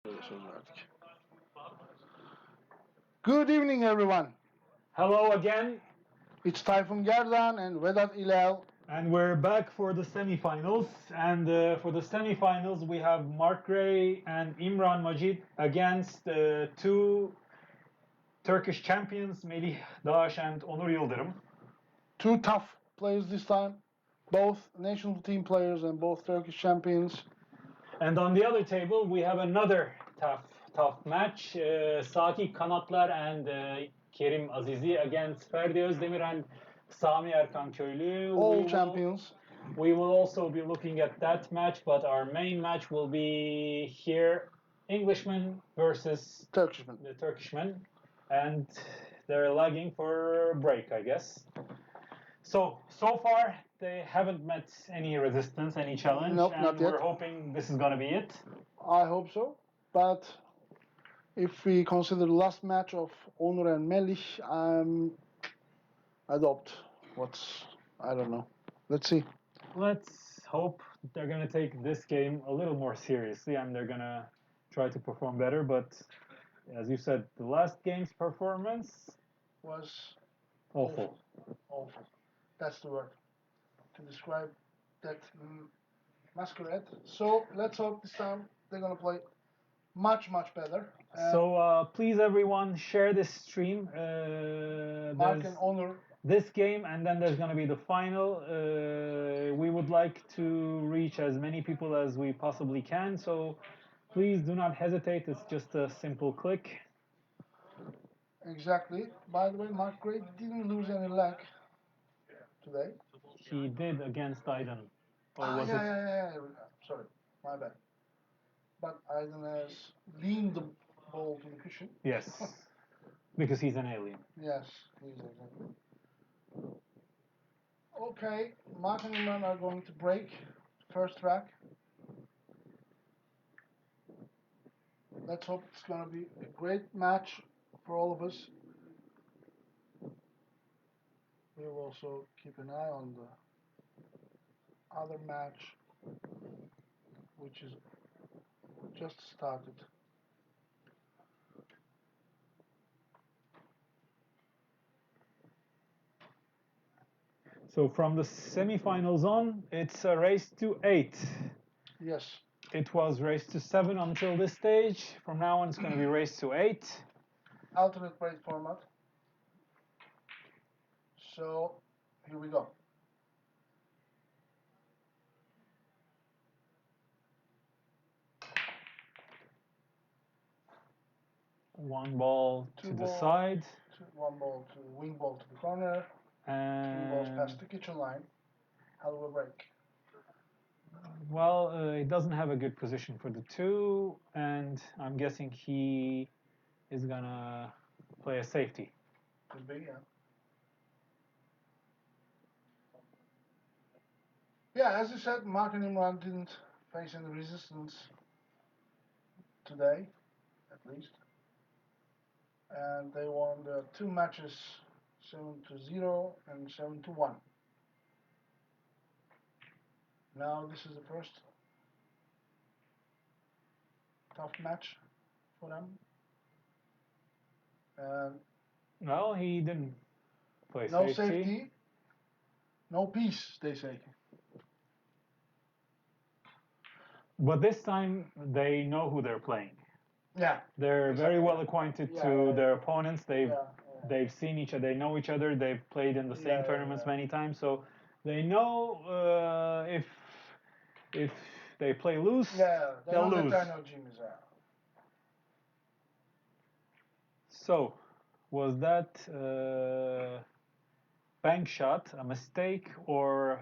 Söz verdik. Good evening, everyone. Hello again, It's Tayfun Gerdan and Vedat İlal. and we're back for the semifinals. And for the semifinals, we have Mark Gray and Imran Majid against two Turkish champions, Melih, Dağaş, and Onur Yıldırım. Two tough players this time. Both national team players and both Turkish champions. And on the other table, we have another tough match. Saki Kanatlar and Kerim Azizi against Ferdi Özdemir and Sami Erkan Köylü. All champions. We will also be looking at that match, but our main match will be here, Englishman versus Turkishman. the Turkishman, and they're lagging for break, I guess. So far they haven't met any resistance, any challenge, Nope, and not yet. we're hoping this is gonna be it. I hope so. But if we consider the last match of Onur and Melih, I doubt I don't know. Let's see. Let's hope they're gonna take this game a little more seriously and they're gonna try to perform better. But as you said, the last game's performance Was awful. awful. That's the word to describe that masquerade. So let's hope this time they're gonna play much better. So please, everyone, share this stream. Mark There's and Onur. this game, and then there's going to be the final. We would like to reach as many people as we possibly can, so please do not hesitate. It's just a simple click. Exactly. By the way, Mark Gray didn't lose any leg today. He did against Aydın. Or was yeah. Sorry, my bad. But Aydın has leaned the ball to the cushion. Yes, because he's an alien. Yes, he's exactly. Okay, Mark and Imran are going to break first track. Let's hope it's going to be a great match for all of us. We will also keep an eye on the other match, which is just started. So from the semifinals on, it's a race to 8. Yes. It was race to 7 until this stage. From now on, it's going to be race to 8. Alternate break format. So, here we go. One ball to the side. One ball to the wing ball to the corner. And 3 balls past the kitchen line. Hell of a break. Well, he doesn't have a good position for the 2, and I'm guessing he is gonna play a safety. Could be, yeah. Yeah, as you said, Mark and Imran didn't face any resistance today, at least. And they won the 2 matches 7-0 and 7-1. Now this is the first tough match for them. And Well, he didn't play no safety, no peace, they say. But this time they know who they're playing. Yeah. They're very well acquainted to their opponents. They've seen each other. They know each other. They've played in the same tournaments many times, so they know if they play loose, they'll lose. So, was that bank shot a mistake, or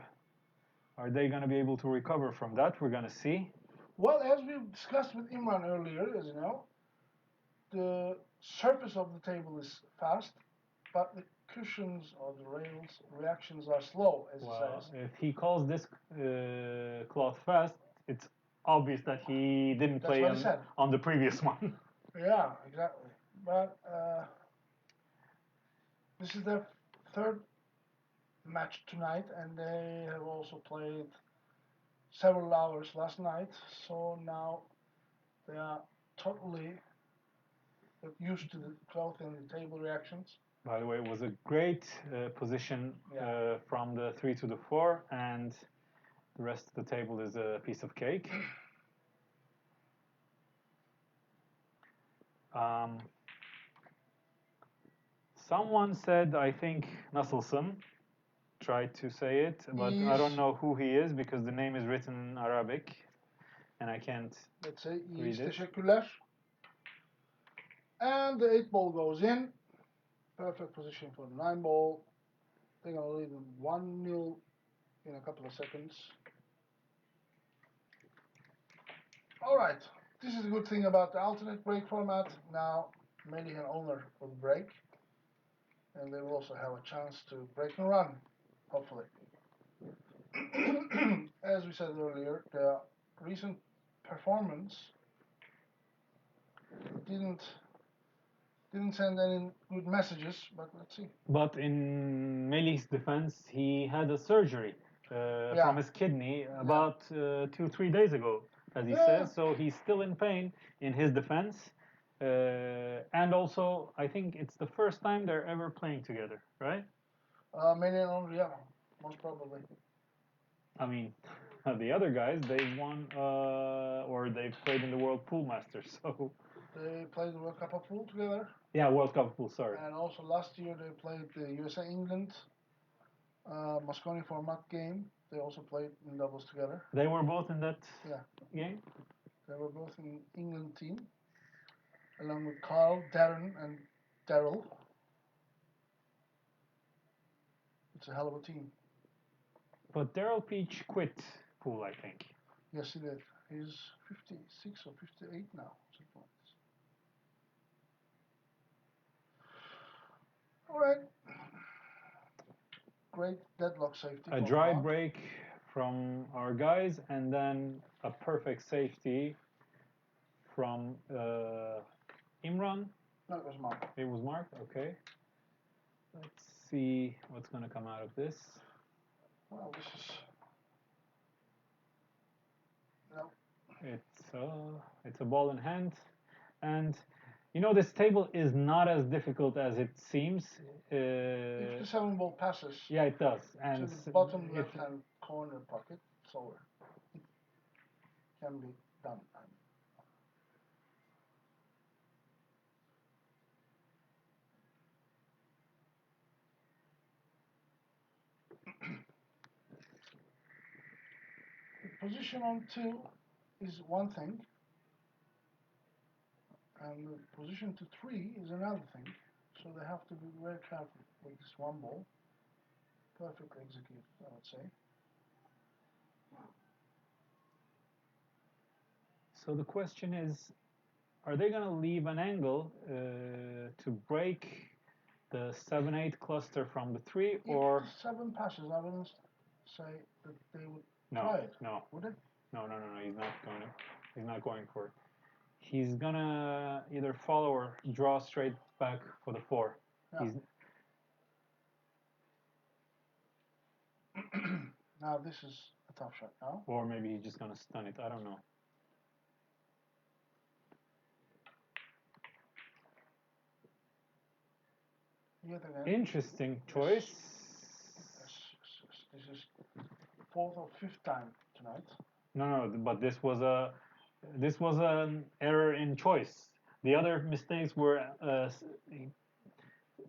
are they going to be able to recover from that? We're going to see. Well, as we discussed with Imran earlier, as you know, the surface of the table is fast, but the cushions or the rails reactions are slow, as he says. If he calls this cloth fast, it's obvious that he didn't play on the previous one. Yeah, exactly. But this is their third match tonight, and they have also played several hours last night. So now they are totally get used to the cloth and the table reactions. By the way, it was a great position from the 3 to the 4, and the rest of the table is a piece of cake. Someone said, I think Nasılsın, tried to say it, but I don't know who he is because the name is written in Arabic and I can't Let's say read it. Teşekkürler. And the 8 ball goes in. Perfect position for the 9 ball. They're going to lead them 1-0 in a couple of seconds. Alright, this is the good thing about the alternate break format. Now Melih and Onur will break, and they will also have a chance to break and run, hopefully. As we said earlier, the recent performance didn't send any good messages, but let's see. But in Melih's defense, he had a surgery from his kidney about 2-3 days ago, as he says. So he's still in pain in his defense. And also, I think it's the first time they're ever playing together, right? Melih and Onur, yeah, most probably. I mean, the other guys, they've won or they've played in the World Pool Masters, so... They played the World Cup of Pool together. Yeah, World Cup of Pool, sorry. And also last year they played the USA-England Mosconi format game. They also played in doubles together. They were both in that game? They were both in England team, along with Carl, Darren, and Daryl. It's a hell of a team. But Daryl Peach quit pool, I think. Yes, he did. He's 56 or 58 now. All right. Great deadlock safety. A dry break from our guys, and then a perfect safety from Imran. No, it was Mark. It was Mark, okay. Let's see what's going to come out of this. Well, this is... No. It's a ball in hand, and you know this table is not as difficult as it seems. If the 7 ball passes, yeah, it does, and to the bottom left-hand corner pocket, it's over. It can be done. The position on 2 is one thing, and the position to 3 is another thing. So they have to be very careful with this 1 ball. Perfectly executed, I would say. So the question is, are they going to leave an angle to break the 7-8 cluster from the 3, or... If the 7 passes, I wouldn't say that they would try it. No. Would they? No, he's not going to. He's not going for it. He's going to either follow or draw straight back for the 4. Yeah. Now this is a tough shot now. Or maybe he's just going to stun it. I don't know. Interesting choice. Yes. This is 4th or 5th time tonight. No, but this was an error in choice. The other mistakes were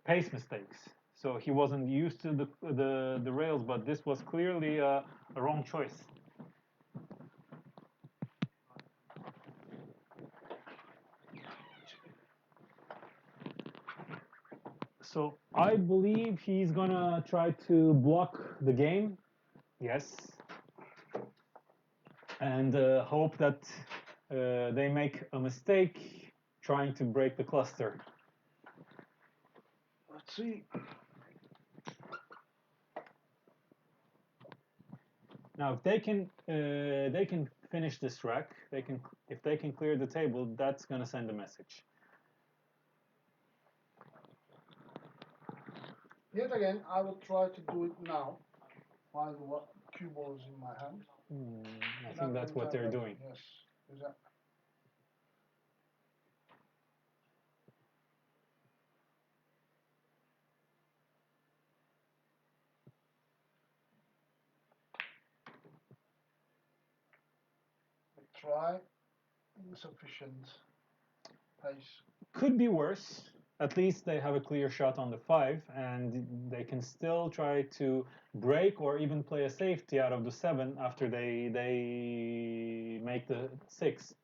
pace mistakes. So he wasn't used to the rails, but this was clearly a wrong choice. So I believe he's gonna try to block the game. Yes. And hope that they make a mistake trying to break the cluster. Let's see. Now, if they can finish this rack. If they can clear the table, that's gonna send a message. Yet again, I will try to do it now, while the cue ball is in my hand. I think that's what they're doing. Yes, exactly. try insufficient pace. Could be worse. At least they have a clear shot on the 5, and they can still try to break or even play a safety out of the 7 after they make the 6.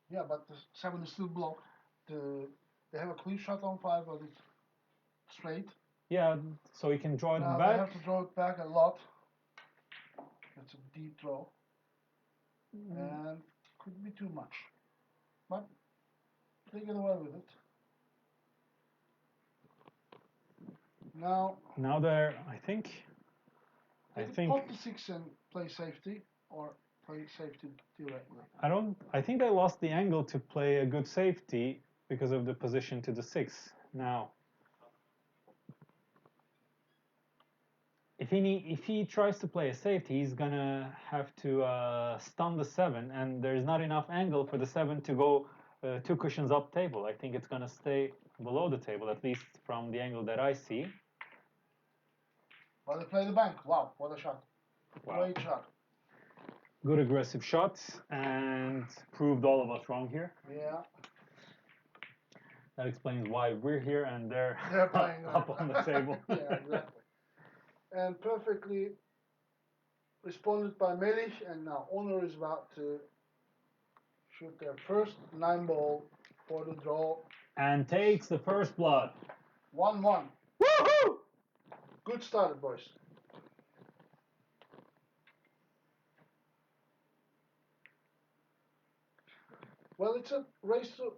Yeah, but the 7 is still blocked. They have a clear shot on 5, but it's straight. Yeah, so you can draw it now back. They have to draw it back a lot. It's a deep draw. And could be too much. But they get away with it. Now they're, I think pot the 6 and play safety, or play safety directly. I think they lost the angle to play a good safety because of the position to the 6 now. If he tries to play a safety, he's gonna have to stun the 7, and there's not enough angle for the 7 to go 2 cushions up table. I think it's gonna stay below the table, at least from the angle that I see. Well, they play the bank. Wow, what a shot! Wow. Great shot. Good aggressive shot, and proved all of us wrong here. Yeah. That explains why we're here and they're playing up on the table. Yeah, exactly. And perfectly responded by Melih, and now Onur is about to shoot their first 9-ball for the draw. And takes the first blood. 1-1. Woohoo! Good start, boys. Well, it's a race to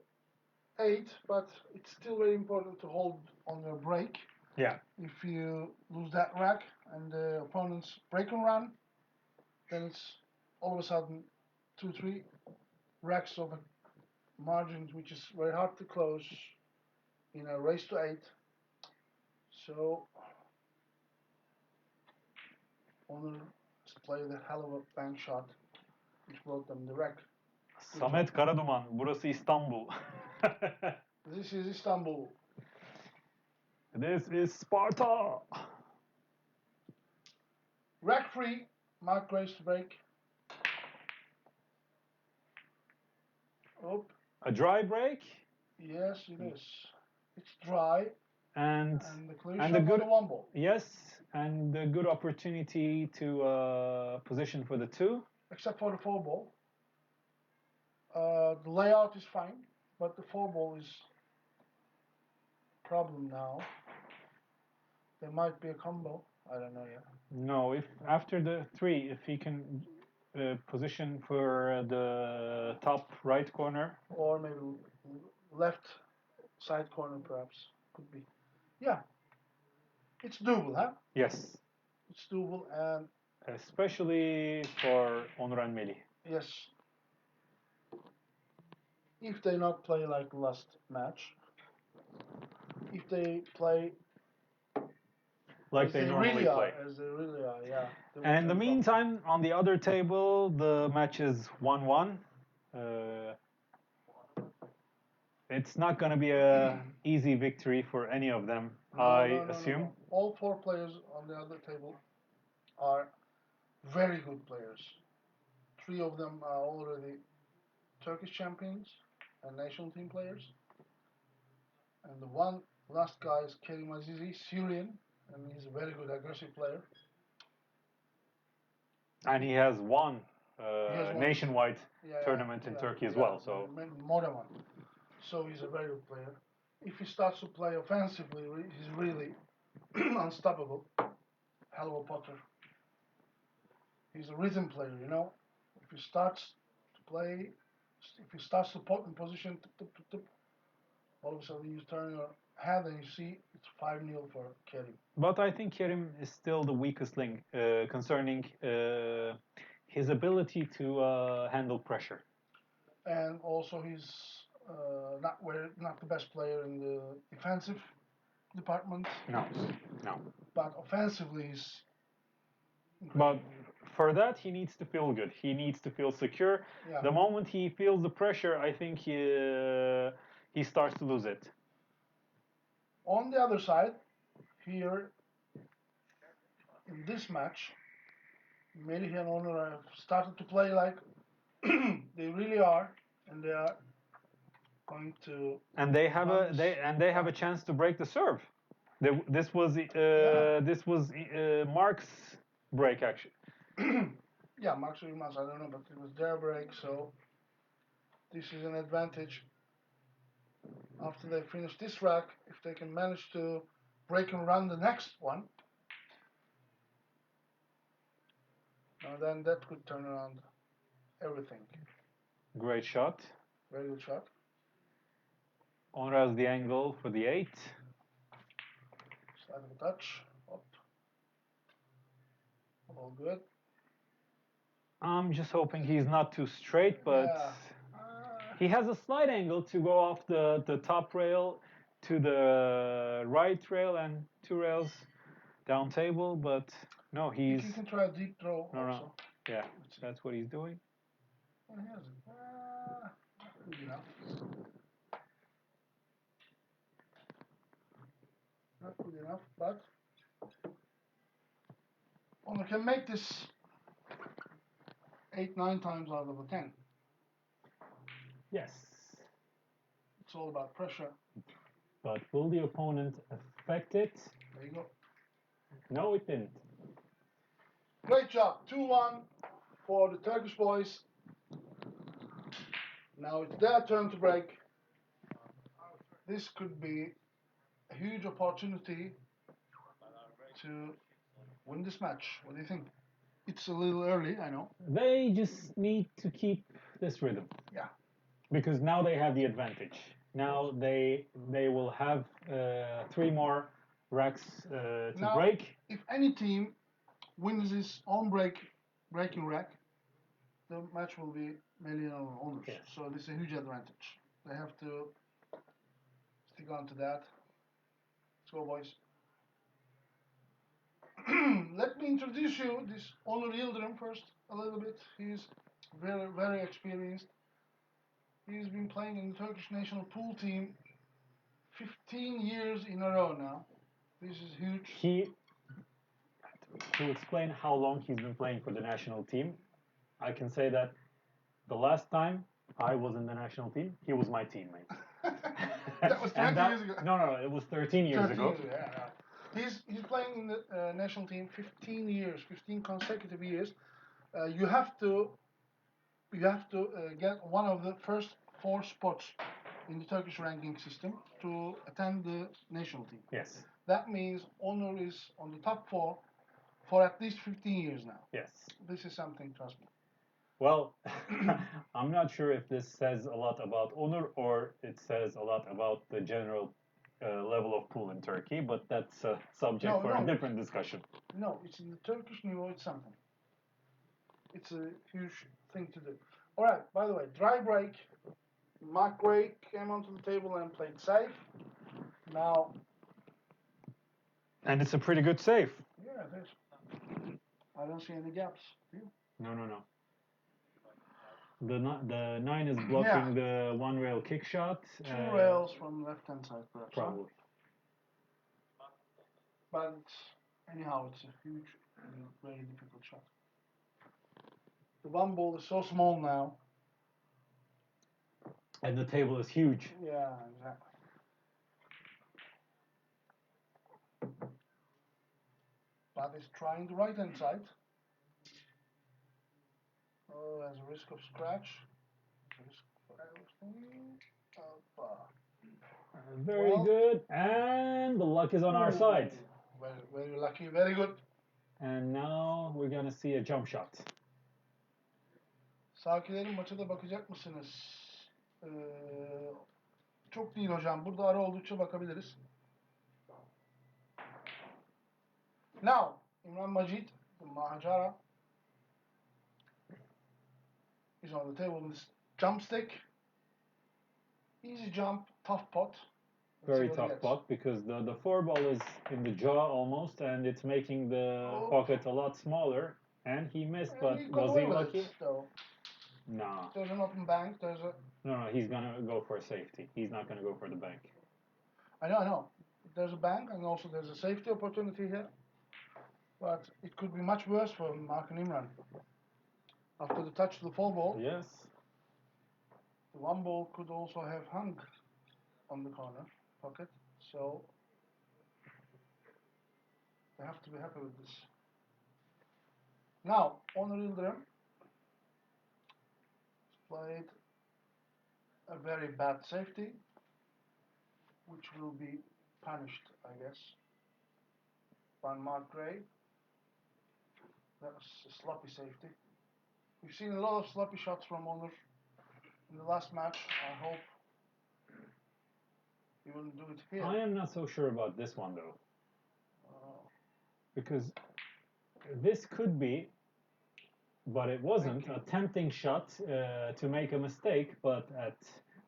8, but it's still very important to hold on your break. Yeah. If you lose that rack and the opponent's break and run, then it's all of a sudden 2-3 racks of margins, which is very hard to close in a race to 8. So Onur played a hell of a bank shot, which brought them the rack. Samet Karaduman, burası İstanbul. This is Istanbul. This is Sparta. Rack free, Mark Grace to break. Oh. A dry break? Yes, it is. It's dry. And the clear shot on the 1 ball. Yes, and a good opportunity to position for the 2. Except for the 4 ball. The layout is fine, but the 4 ball is problem now. There might be a combo. I don't know yet. No, if after the 3, if he can position for the top right corner. Or maybe left side corner, perhaps. Could be. Yeah. It's doable, huh? Yes. It's doable, and especially for Onur and Melih. Yes. If they not play like last match, if they play like they normally really play. As they really are, yeah. And in the meantime, on the other table, the match is 1-1. It's not going to be a easy victory for any of them, I assume. No. All 4 players on the other table are very good players. 3 of them are already Turkish champions and national team players. And the one last guy is Kerim Azizi, Syrian, and he's a very good aggressive player. And he has won nationwide tournament in Turkey as well. So more than one. So he's a very good player. If he starts to play offensively, he's really unstoppable. Hell of a potter. He's a rhythm player, you know. If he starts to pot in position, all of a sudden you turn your head and you see it's 5-0 for Kerim. But I think Kerim is still the weakest link concerning his ability to handle pressure. And also he's not the best player in the defensive department. No. But offensively, he's incredible. But for that, he needs to feel good. He needs to feel secure. Yeah. The moment he feels the pressure, I think he starts to lose it. On the other side, here in this match, Melih and Onur have started to play like They really are, and they are going to. And they have a chance to break the serve. This was Mark's break actually. Yeah, Mark's Yılmaz, I don't know, but it was their break, so this is an advantage. After they finish this rack, if they can manage to break and run the next one, then that could turn around everything. Great shot. Very good shot. Onur has the angle for the 8. Slide of a touch. Up. All good. I'm just hoping he's not too straight, but Yeah. he has a slight angle to go off the top rail to the right rail and 2 rails down table, but no, he's... You can try a deep throw also. No. Yeah, that's what he's doing. He has it. Not good enough. Not good enough, but Onur can make this 8-9 times out of the 10. Yes. It's all about pressure. But will the opponent affect it? There you go. No, it didn't. Great job. 2-1 for the Turkish boys. Now it's their turn to break. This could be a huge opportunity to win this match. What do you think? It's a little early, I know. They just need to keep this rhythm. Yeah. Because now they have the advantage. Now they will have 3 more racks to break. If any team wins this on breaking rack, the match will be Melih and Onur. Yeah. So this is a huge advantage. They have to stick on to that. Let's go, boys. Let me introduce you this Onur Yıldırım first a little bit. He's very, very experienced. He's been playing in the Turkish national pool team 15 years in a row now. This is huge. To explain how long he's been playing for the national team, I can say that the last time I was in the national team, he was my teammate. That was 20 years ago. No, it was 13 years ago. Yeah. He's playing in the national team 15 years, 15 consecutive years. You have to get one of the first 4 spots in the Turkish ranking system to attend the national team. Yes. That means Onur is on the top 4 for at least 15 years now. Yes. This is something, trust me. Well, I'm not sure if this says a lot about Onur or it says a lot about the general level of pool in Turkey, but that's a subject for a different discussion. No, it's in the Turkish niveau, it's something. It's a huge thing to do. All right, by the way, dry break. Mark Gray came onto the table and played safe. Now... And it's a pretty good save. Yeah, it is. I don't see any gaps. Do you? No. The 9 is blocking the 1 rail kick shot. 2 rails from left-hand side, perhaps. Probably. Huh? But anyhow, it's a huge, very difficult shot. The 1 ball is so small now. And the table is huge. Yeah, exactly. But it's trying the right-hand side. Oh, there's a risk of scratch. Risk for everything. Very good. And the luck is on our side. Very, very lucky. Very good. And now we're going to see a jump shot. Sakilerin maça da bakacak mısınız? Çok değil hocam. Burada ara oldukça bakabiliriz. Now, Imran Majid, the Mahajara, is on the table with this jump stick. Easy jump, tough pot. Very tough pot because the 4 ball is in the jaw almost and it's making the pocket a lot smaller. And he missed, but was he lucky? No. There's an open bank. No, he's going to go for safety. He's not going to go for the bank. I know. There's a bank and also there's a safety opportunity here. But it could be much worse for Mark and Imran. after the touch to the 4 ball. Yes. The 1 ball could also have hung on the corner pocket, so they have to be happy with this. Now, Onur Yıldırım played a very bad safety, which will be punished, I guess, by Mark Gray. That was a sloppy safety. We've seen a lot of sloppy shots from Onur in the last match. I hope he wouldn't do it here. I am not so sure about this one though. Because this could be, but it wasn't, a tempting shot to make a mistake, but at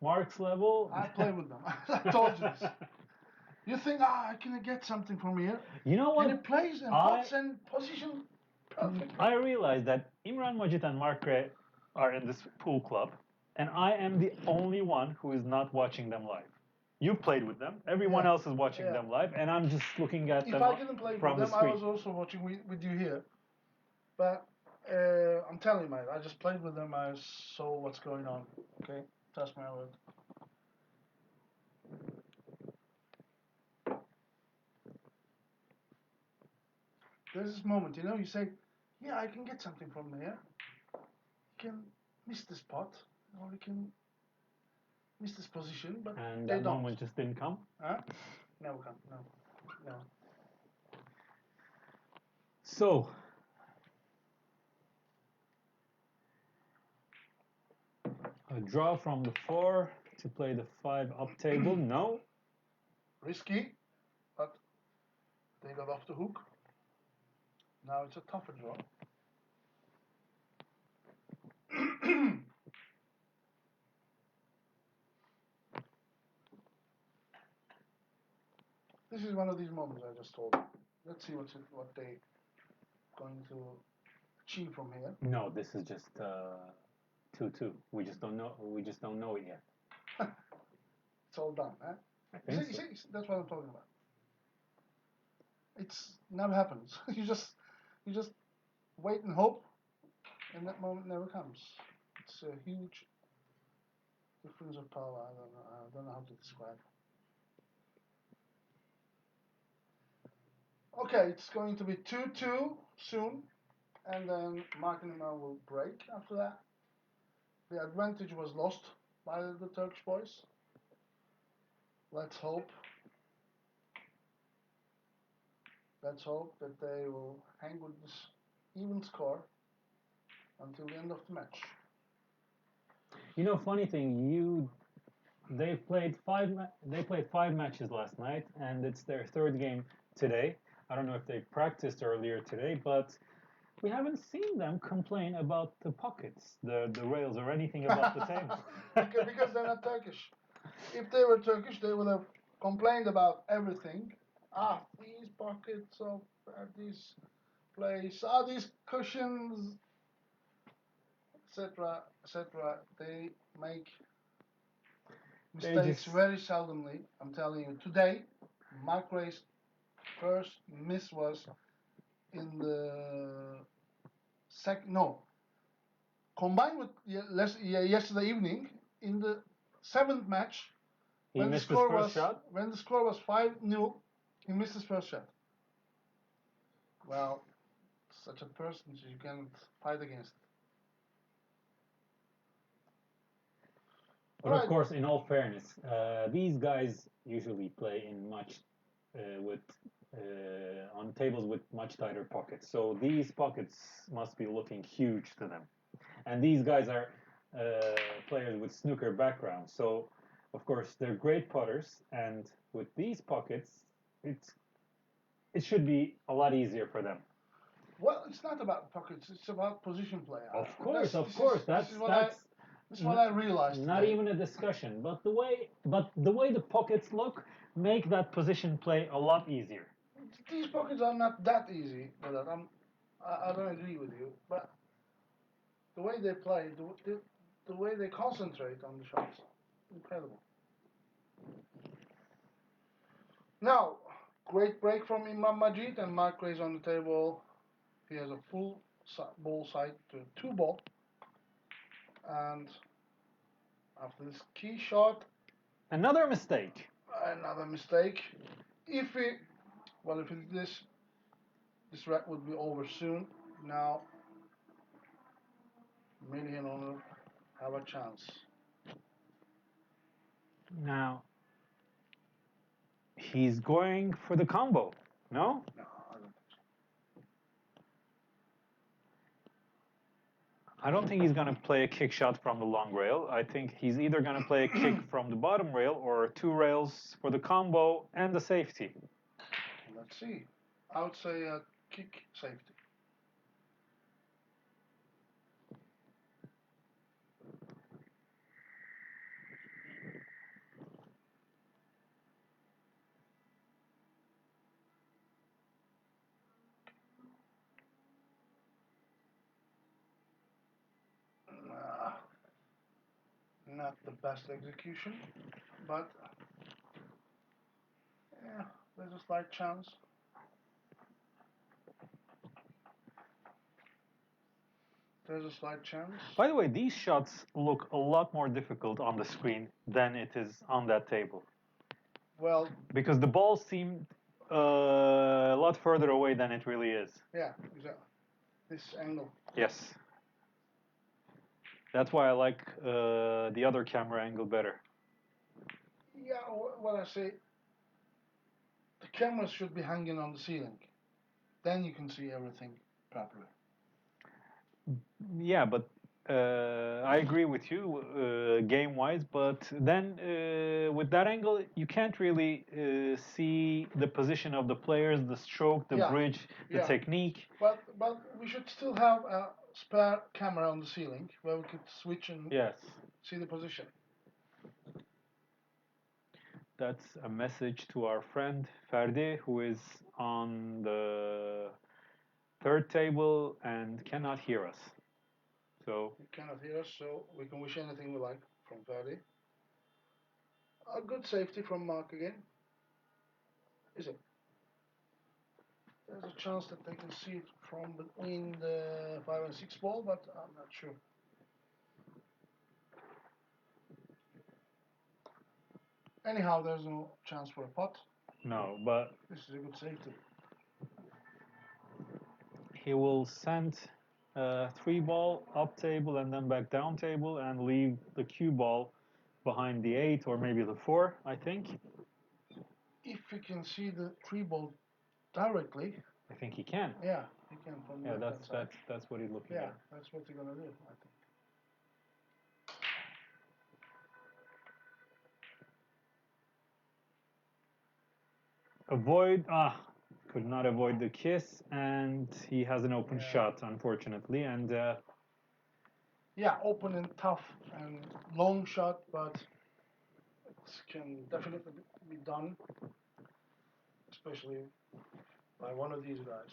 Mark's level... I played with them. I told you this. You think, I can get something from here? You know what? And it plays and pots and position perfect. I realize that Imran, Majid and Mark Gray are in this pool club, and I am the only one who is not watching them live. You played with them. Everyone else is watching them live, and I'm just looking at them from the If I didn't play with them, I was also watching with you here. But I'm telling you, mate, I just played with them. I saw what's going on. Okay, trust my word. There's this moment, you say, yeah, I can get something from here. You can miss the spot, or you can miss this position, but and they that don't. moment just didn't come? Huh? Never come, no. So, a draw from the 4 to play the 5 up table, no. Risky, but they got off the hook. Now it's a tougher draw. This is one of these moments I just told you. Let's see what they going to achieve from here. No, this is just 2-2. We just don't know it yet. It's all done, huh? I think so. See, that's what I'm talking about. It's never happens. you just wait and hope, and that moment never comes. It's a huge difference of power. I don't know how to describe. Okay, it's going to be 2-2 soon, and then Mark and Imran will break after that. The advantage was lost by the Turkish boys. Let's hope that they will hang with this even score until the end of the match. You know, funny thing, they played 5 matches last night, and it's their 3rd game today. I don't know if they practiced earlier today, but we haven't seen them complain about the pockets, the rails, or anything about the table. because they're not Turkish. If they were Turkish, they would have complained about everything. These pockets of this place, these cushions, etc., etc. They make mistakes very seldomly. I'm telling you. Today, Mark Gray's first miss was in the combined with yesterday evening in the 7th match. He missed his first shot? When the score was 5-0, he missed his first shot. Well, such a person, you can't fight against it. But of course, in all fairness, these guys usually play in on tables with much tighter pockets. So these pockets must be looking huge to them. And these guys are players with snooker backgrounds. So, of course, they're great putters. And with these pockets, it should be a lot easier for them. Well, it's not about pockets. It's about position play. Of course. That's what I realized. Not today. even a discussion. But the way the pockets look make that position play a lot easier. These pockets are not that easy. But I don't agree with you. But the way they play, the way they concentrate on the shots, incredible. Now, great break from Imran Majid, and Mark Gray's on the table. He has a full ball side to 2 ball. And after this key shot, another mistake. Another mistake. If it this rack would be over soon. Now, Melih and Onur have a chance. Now, he's going for the combo, no? No, I don't think so. I don't think he's going to play a kick shot from the long rail. I think he's either going to play a kick from the bottom rail or 2 rails for the combo and the safety. Let's see. I would say a kick safety. Not the best execution, but yeah, there's a slight chance. There's a slight chance. By the way, these shots look a lot more difficult on the screen than it is on that table. Well, because the ball seemed a lot further away than it really is. Yeah, exactly. This angle. Yes. That's why I like the other camera angle better. Yeah, what I say, the cameras should be hanging on the ceiling. Then you can see everything properly. Yeah, but I agree with you game-wise, but then with that angle, you can't really see the position of the players, the stroke, the bridge, the technique. But we should still have a spare camera on the ceiling where we could switch and see the position. That's a message to our friend Ferdi, who is on the third table and cannot hear us. So you cannot hear us, so we can wish anything we like from Ferdi. A good safety from Mark again. Is it? There's a chance that they can see it from between the 5 and 6 ball, but I'm not sure. Anyhow, there's no chance for a pot. No, but this is a good safety. He will send 3 ball up table and then back down table and leave the cue ball behind the 8 or maybe the 4, I think. If he can see the 3 ball directly, I think he can. Yeah, he can from that's what he's looking at. Yeah, that's what he's gonna do, I think. Could not avoid the kiss, and he has an open shot, unfortunately, and open and tough and long shot, but it can definitely be done, especially by one of these guys.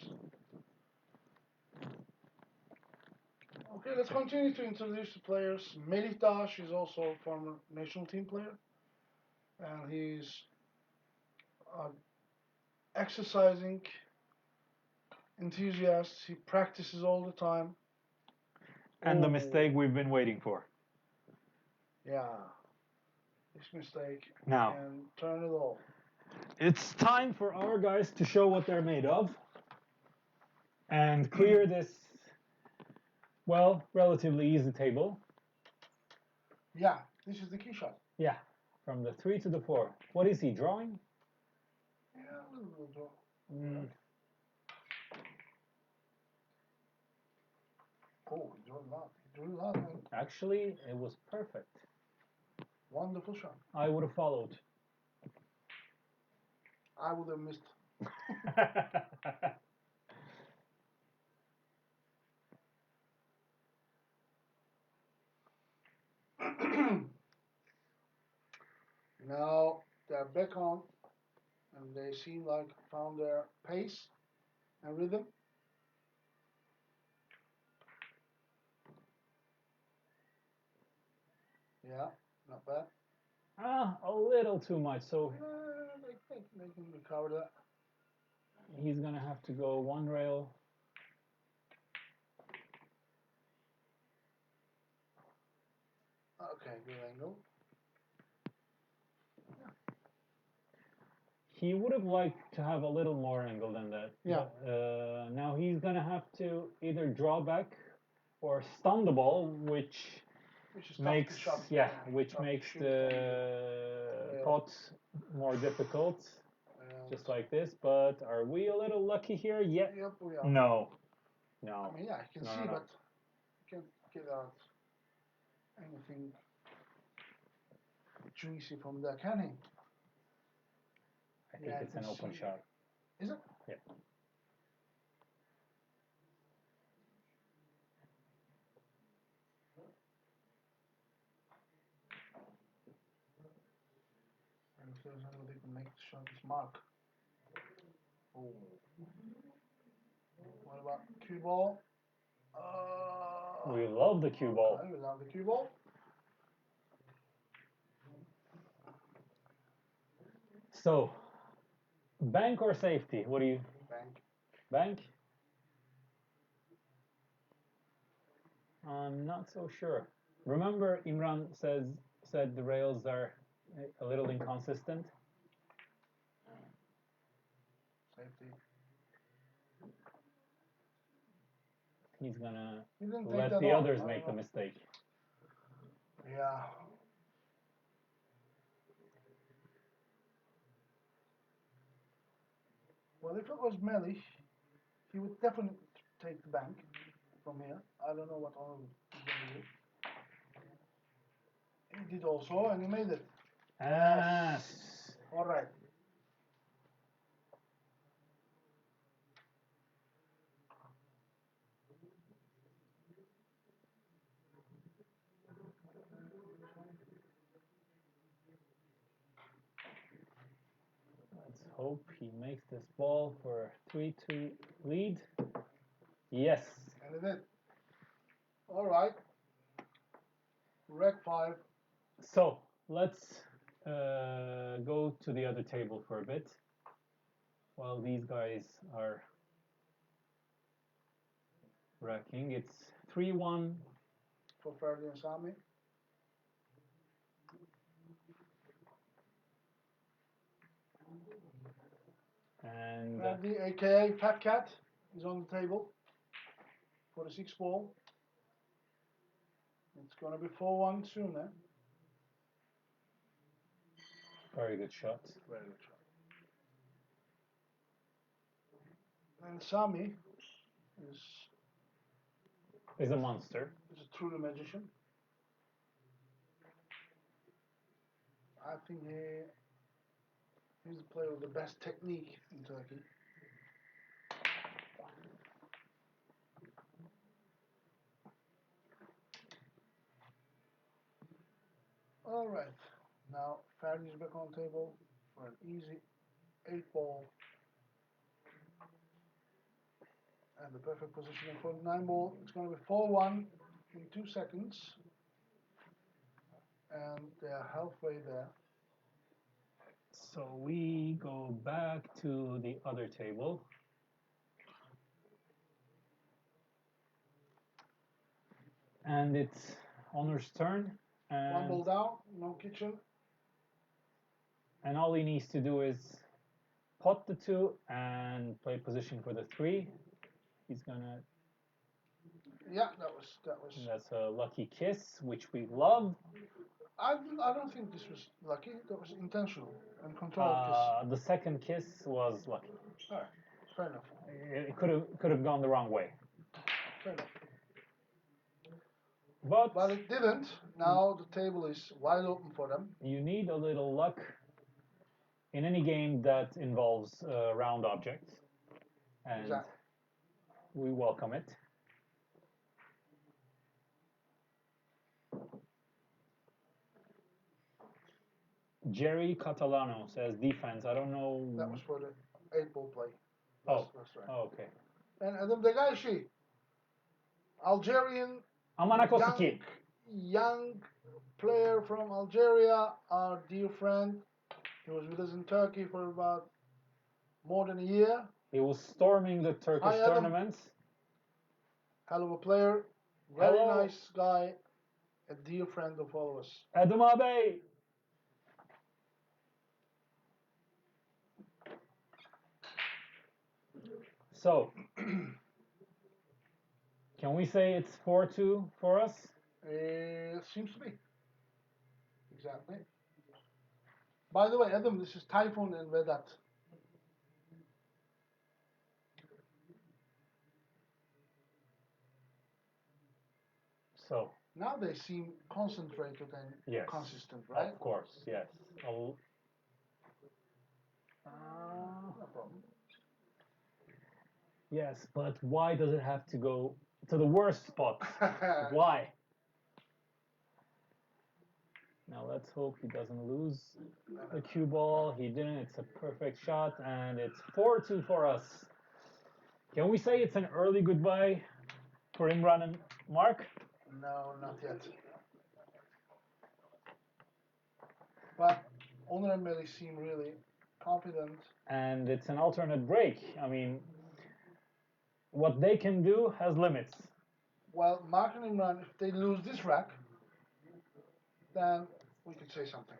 Okay, let's continue to introduce the players. Melih Dağaş is also a former national team player, and he's exercising enthusiast. He practices all the time. And the mistake we've been waiting for. Yeah, this mistake now can turn it all. It's time for our guys to show what they're made of and clear this, well, relatively easy table. Yeah, this is the key shot. Yeah, from the 3 to the 4. What is he drawing? Yeah, a little bit of draw. Oh, he drew a lot. He drew a lot. Actually, it was perfect. Wonderful shot. I would have followed. I would have missed. Now they're back on, and they seem like found their pace and rhythm. Yeah, not bad. A little too much, so I think they can recover that. He's gonna have to go 1 rail. Okay, good angle. He would have liked to have a little more angle than that. Yeah. But, now he's gonna have to either draw back or stun the ball, which makes the pot more difficult. Just like this. But are we a little lucky here? Yeah. Yep, we are. No. I mean, yeah, you can see, but you can't get out anything juicy from there, can he? I think it's an open shot. Is it? Yeah. And if there's anybody who can make the shot, it's Mark. Oh. What about cue ball? We love the cue ball. We love the cue ball. So, bank or safety? What do you? Bank. Bank? I'm not so sure. Remember, Imran said the rails are a little inconsistent. Safety. He's gonna let the others make the mistake. Yeah. Well, if it was Melih, he would definitely take the bank from here. I don't know what Onur is going to do. He did also, and he made it. Yes. All right. Let's hope he makes this ball for a 3-2 lead. Yes. And he did. All right. Reg 5. So, let's go to the other table for a bit while these guys are racking. It's 3-1 for Ferdi and Sami. And Ferdi, aka Fat Cat, is on the table for the 6 ball. It's going to be 4-1 soon, eh? Very good shot. Very good shot. And Sami is a monster. He's a true magician. I think he's the player with the best technique in Turkey. All right. Now Ferdi is back on the table for an easy 8 ball. And the perfect positioning for the 9 ball. It's going to be 4-1 in 2 seconds. And they're halfway there. So we go back to the other table. And it's Onur's turn. And 1 ball down, no kitchen. And all he needs to do is pot the 2 and play position for the 3. He's gonna. Yeah, that was. That's a lucky kiss, which we love. I don't think this was lucky. That was intentional and controlled kiss. The second kiss was lucky. All right, fair enough. It could have gone the wrong way. Fair enough. But it didn't. Now the table is wide open for them. You need a little luck in any game that involves round objects, and exactly. We welcome it. Jerry Catalano says defense. I don't know. That was for the 8 ball play. That's right. Oh, okay. And Adam Degaishi, Algerian young player from Algeria, our dear friend. He was with us in Turkey for about more than a year. He was storming the Turkish tournaments. Hell of a player, very nice guy, a dear friend of all of us. Adam abi. So, can we say it's 4-2 for us? Seems to be. Exactly. By the way, Adam, this is Typhoon and Vedat. So now they seem concentrated and yes, consistent, right? Of course, yes. No problem. Yes, but why does it have to go to the worst spot? Why? Now let's hope he doesn't lose the cue ball. He didn't. It's a perfect shot, and it's 4-2 for us. Can we say it's an early goodbye for Imran and Mark? No, not yet. But Onur and Melih seem really confident. And it's an alternate break. I mean, what they can do has limits. Well, Mark and Imran, if they lose this rack, then we could say something.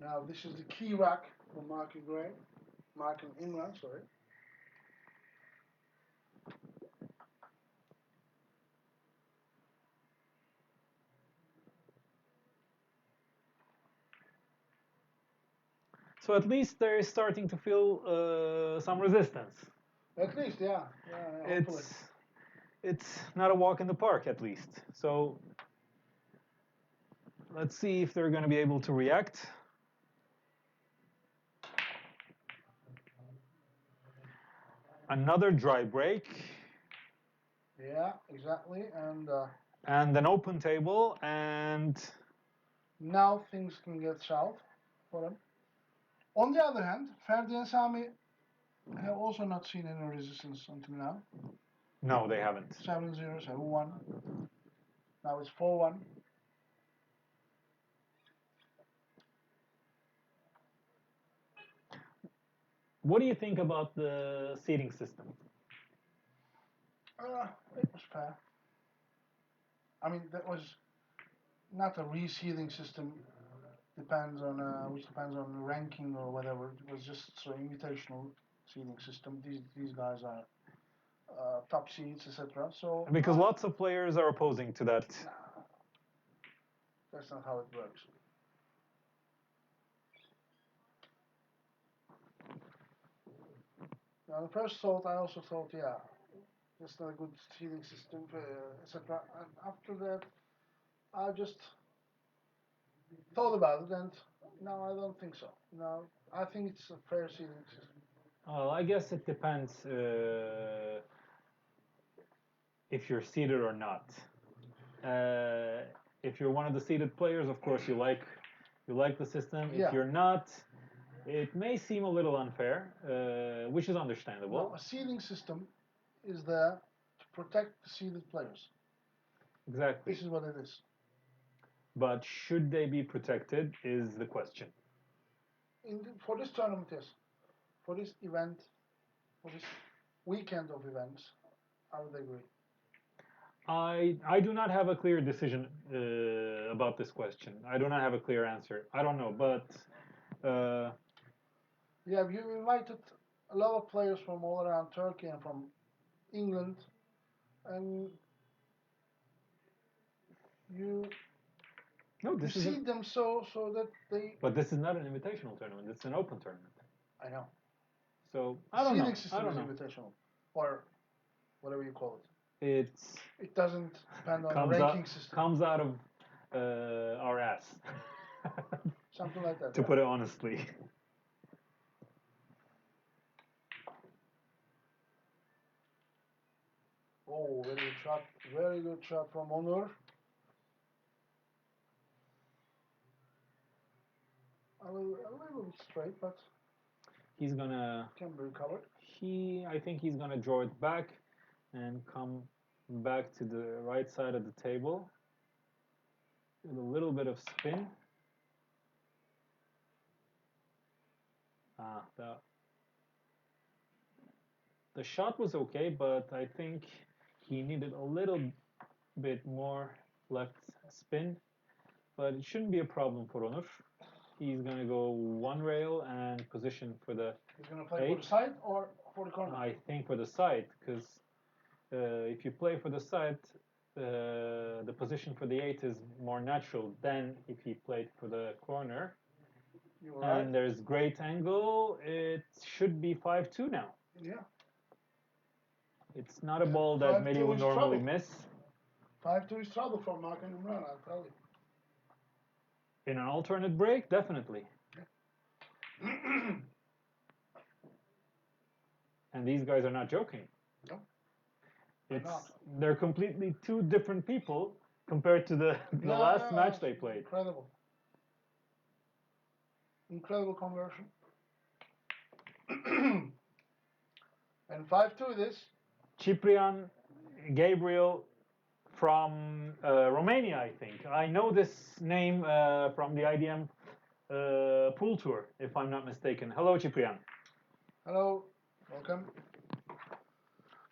Now, this is the key rack for Mark and Imran, sorry. So at least they're starting to feel some resistance. At least, yeah. Hopefully. It's not a walk in the park, at least. So let's see if they're going to be able to react. Another dry break. Yeah, exactly. And an open table, and now things can get south for them. On the other hand, Ferdi and Sami have also not seen any resistance until now. No, they haven't. 7-0, 7-1. Now it's 4-1. What do you think about the seating system? It was fair. I mean, that was not a reseeding system. Which depends on ranking or whatever. It was just an invitational seeding system. These guys are top seeds, etc. So because lots of players are opposing to that. Nah, that's not how it works. Now, the first thought, I also thought, yeah, it's not a good seeding system, etc. And after that, I just thought about it, and no, I don't think so. No, I think it's a fair seeding system. Well, I guess it depends if you're seated or not. If you're one of the seated players, of course you like the system. Yeah. If you're not, it may seem a little unfair, which is understandable. No, a seeding system is there to protect the seeded players. Exactly. This is what it is. But should they be protected is the question. For this tournament, yes. For this event, for this weekend of events, I would agree. I do not have a clear decision about this question. I do not have a clear answer. I don't know, but yeah, you invited a lot of players from all around Turkey and from England, and you seed them so that they. But this is not an invitational tournament. It's an open tournament. I know. So I don't know. Seeding system is invitational, or whatever you call it. It doesn't depend on the ranking system. Comes out of our ass. Something like that. To put it honestly. Oh, very good shot. Very good shot from Onur. A little bit straight, but he's gonna can be recovered. I think he's gonna draw it back and come back to the right side of the table with a little bit of spin. the shot was okay, but I think he needed a little bit more left spin. But it shouldn't be a problem for Onur. He's gonna go one rail and position for the. He's gonna play for the side or for the corner? I think for the side, because if you play for the side, the position for the 8 is more natural than if he played for the corner. You're right. And there's great angle. It should be 5-2 now. Yeah. It's not a ball that Melih would normally miss. 5-2 is trouble for Mark and Imran, I'll tell you. In an alternate break, definitely. And these guys are not joking. No. They're completely two different people compared to the last match they played. Incredible. Incredible conversion. And 5-2 it is. Ciprian Gabriel from Romania, I think. I know this name from the IDM pool tour, if I'm not mistaken. Hello, Ciprian. Hello, welcome.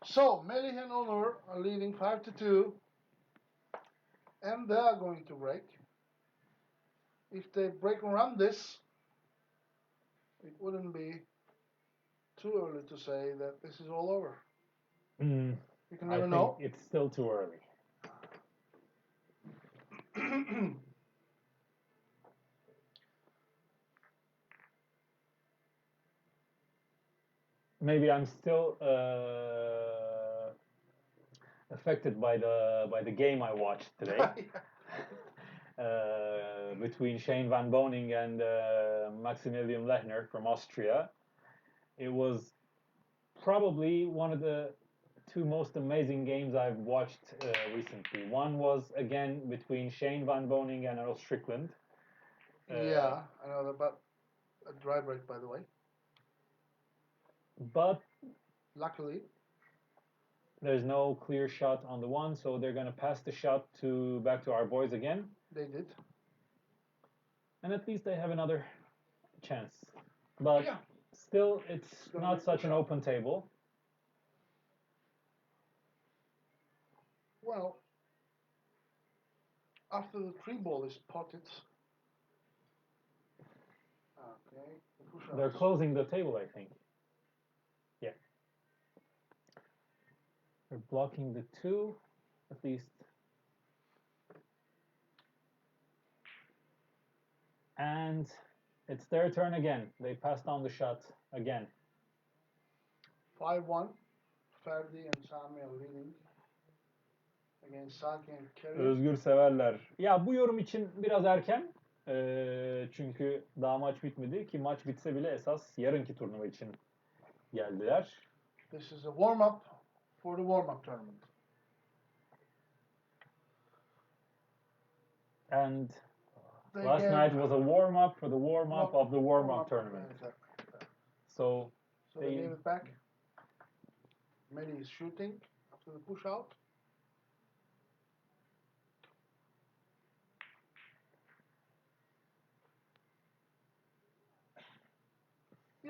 So, Melih and Onur are leading 5-2, and they are going to break. If they break around this, it wouldn't be too early to say that this is all over. You can never know. It's still too early. Maybe I'm still affected by the game I watched today between Shane Van Boning and Maximilian Lechner from Austria. It was probably one of the two most amazing games I've watched recently. One was again between Shane Van Boning and Earl Strickland. Yeah, I know that, but a dry break, by the way. But luckily, there's no clear shot on the one, so they're gonna pass the shot back to our boys again. They did, and at least they have another chance. But still, it's not such an open table. Well, after the 3 ball is potted, okay, they're closing the table, I think. Yeah, they're blocking the 2, at least. And it's their turn again. They passed on the shot again. 5-1. Ferdi and Sami are leading. Against Saki and Kerry. Özgür severler. Ya bu yorum için biraz erken. Çünkü daha maç bitmedi ki maç bitse bile esas yarınki turnuva için geldiler. This is a warm-up for the warm-up tournament. And last night was a warm-up for the warm-up of the warm-up tournament. Exactly. So they gave it back. Melih is shooting after the push-out.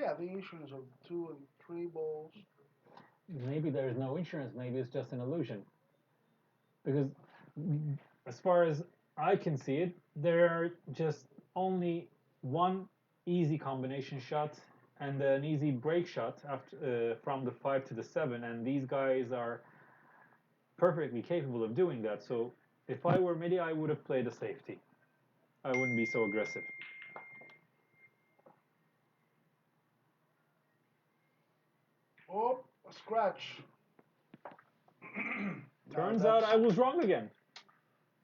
Yeah, the insurance of 2 and 3 balls. Maybe there's no insurance. Maybe it's just an illusion. Because as far as I can see it, there are just only one easy combination shot and an easy break shot after from the 5 to the 7, and these guys are perfectly capable of doing that. So if I were Melih, I would have played a safety. I wouldn't be so aggressive. Oh, a scratch. Turns out I was wrong again.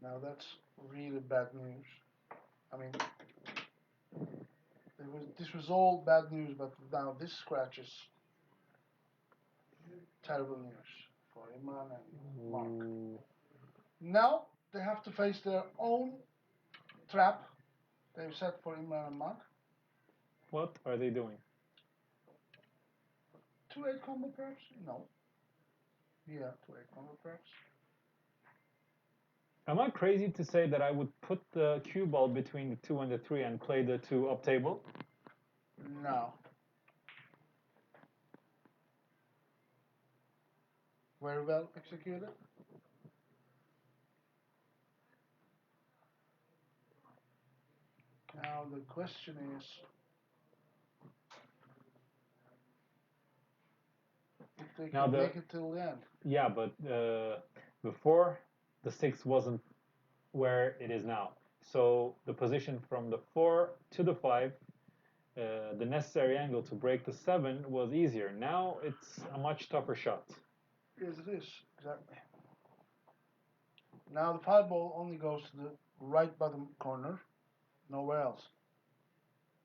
Now that's really bad news. I mean, this was all bad news, but now this scratch is terrible news for Imran and Mark. Now they have to face their own trap they've set for Imran and Mark. What are they doing? 2-8 combo perhaps? No. Yeah, 2-8 combo perhaps. Am I crazy to say that I would put the cue ball between the 2 and the 3 and play the 2 up table? No. very well executed. Now the question is, if they can make it till the end. Yeah, but before the 6 wasn't where it is now. So the position from the 4 to the 5, the necessary angle to break the 7 was easier. Now it's a much tougher shot. Yes, it is, exactly. Now the 5 ball only goes to the right bottom corner, nowhere else.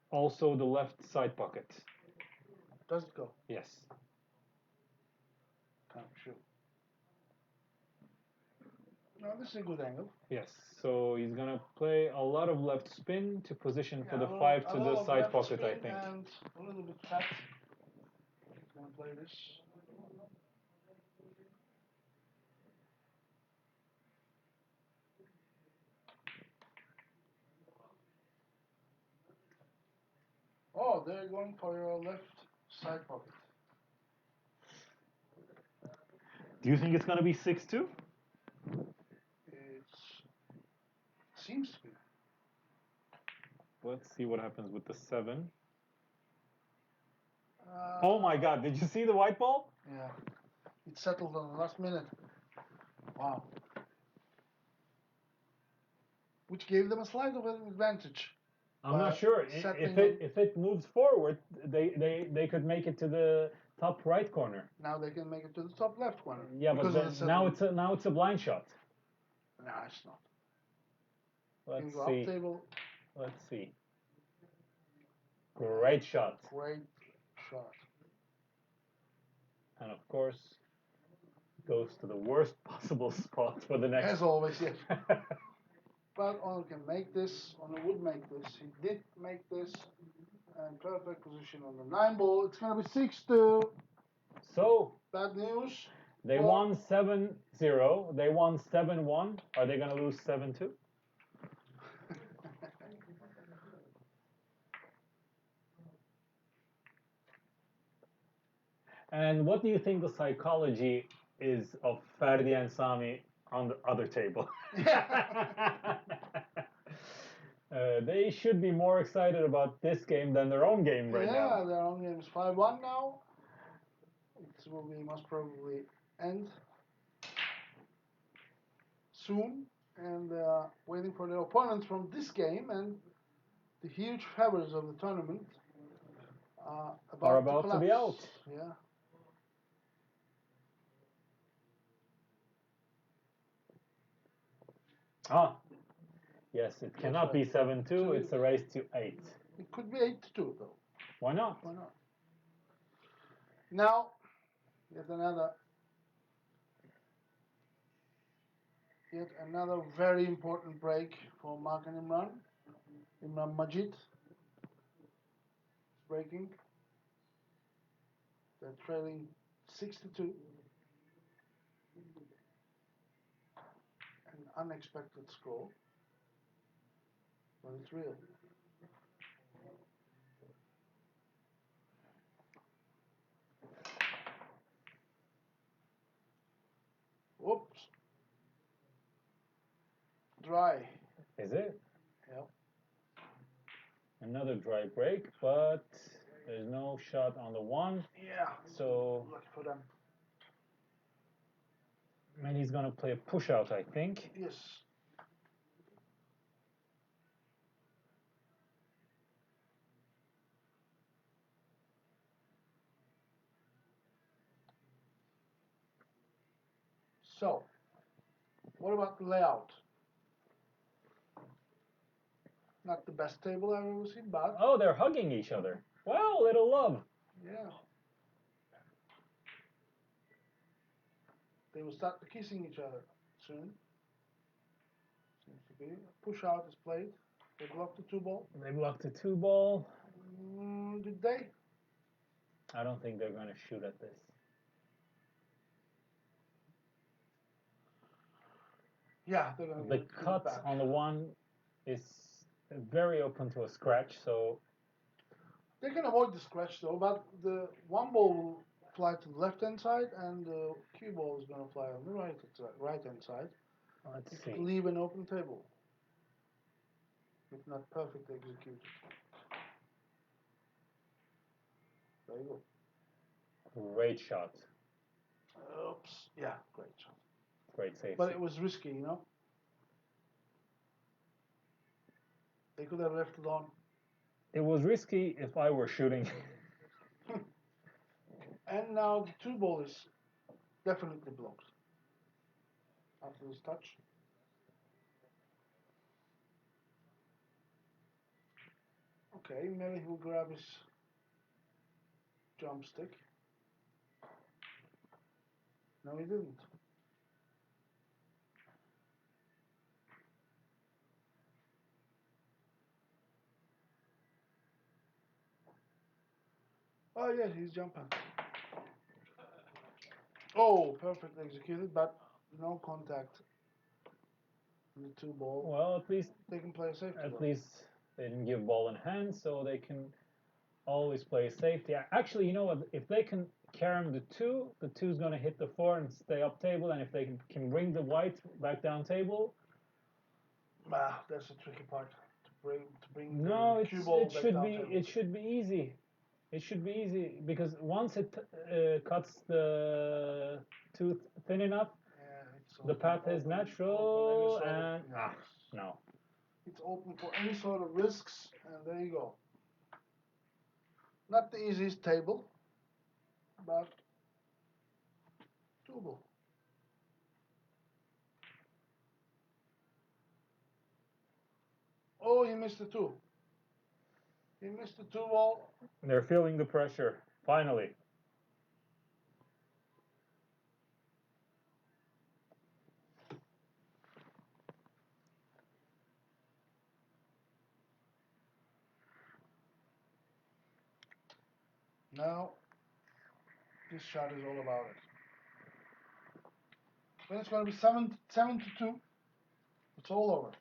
Also the left side pocket. Does it go? Yes. Can't shoot. Now this is a good angle. Yes, so he's gonna play a lot of left spin to position for the 5 to the side pocket, I think. And a little bit fat. He's gonna play this. Oh, they're going for your left side pocket. Do you think it's gonna be 6-2? It seems to be. Let's see what happens with the 7. Oh my God! Did you see the white ball? Yeah, it settled on the last minute. Wow. Which gave them a slight of an advantage. I'm not sure. If it moves forward, they could make it to the top right corner. Now they can make it to the top left corner. Yeah, but now it's a blind shot. No, it's not. Let's see. Table. Let's see. Great shot. Great shot. And of course, goes to the worst possible spot for the next. As always, yes. But Onur can make this. Onur would make this. He did make this. And perfect position on the 9 ball. It's going to be 6-2. So. Bad news. They won 7-0. They won 7-1. Are they going to lose 7-2? And what do you think the psychology is of Ferdi and Sami on the other table? They should be more excited about this game than their own game right now. Yeah, their own game is 5-1 now. It will be most probably end soon. And waiting for their opponents from this game, and the huge favorites of the tournament are about to be out. Yeah. Ah, yes, it cannot be 7-2. It's a race to 8. It could be 8-2 though. Why not? Why not? Now, yet another very important break for Mark and Imran. Imran Majid is breaking. They're trailing 6-2. An unexpected score, but it's real. Whoops. Dry. Is it? Yep. Another dry break, but there's no shot on the 1. Yeah. So lucky for them. Melih's gonna play a push out, I think. Yes. So, what about the layout? Not the best table I've ever seen, but... Oh, they're hugging each other. Wow, little love. Yeah. They will start kissing each other soon. Seems to be. Push out is played. They blocked the 2 ball. They blocked the 2 ball. Did they? I don't think they're going to shoot at this. Yeah, they're going to The cut on the 1 is very open to a scratch, so... They can avoid the scratch though, but the 1 ball will fly to the left-hand side, and the cue ball is going to fly on the right-hand side. Let's It see. could leave an open table, if not perfectly executed. There you go. Great shot. Oops. Yeah, great shot. Great safety. But it was risky, you know. They could have left it on. It was risky if I were shooting. And now the two ball is definitely blocked after this touch. Okay, Melih will grab his jump stick. No, he didn't. Oh yes, he's jumping. Oh, perfectly executed, but no contact. The two ball. Well, at least they can play safety. At least they didn't give ball in hand, so they can always play safety. Actually, you know what? If they can carom the two's going to hit the four and stay up table. And if they can bring the white back down table, that's the tricky part. To bring no, the cue ball it back should down be table. it should be easy. It should be easy because once it cuts the tooth thin enough, the path is natural and no. It's open for any sort of risks, and there you go. Not the easiest table, but doable. Oh, he missed the two. He missed the two ball. They're feeling the pressure, finally. Now, this shot is all about it. When it's going to be 7-2, it's all over.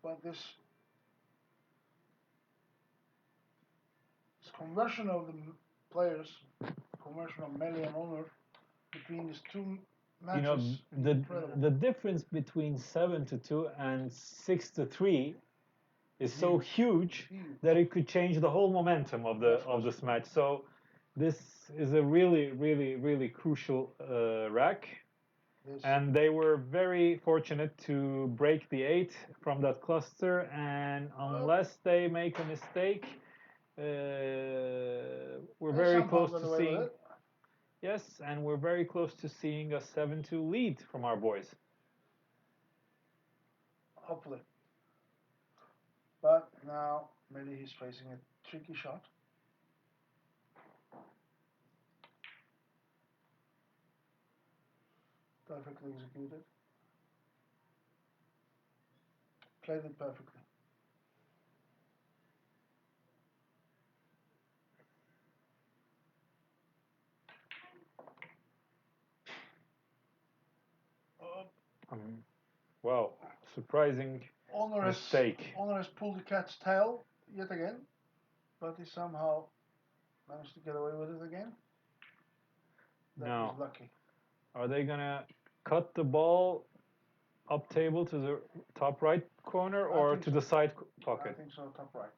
But this conversion of the players, conversion of Melih and Onur between these two matches, the difference between 7-2 and 6-3 is so huge that it could change the whole momentum of this match. So this is a really crucial rack. And they were very fortunate to break the 8 from that cluster, and unless they make a mistake, we're very close to seeing. Yes, and we're very close to seeing a 7-2 lead from our boys. Hopefully. But now Melih is facing a tricky shot. Perfectly executed. Played it perfectly. Wow, surprising mistake. Onur has pulled the cat's tail yet again, but he somehow managed to get away with it again. That was lucky. Are they gonna cut the ball up table to the top right corner or to the side pocket? I think so, top right.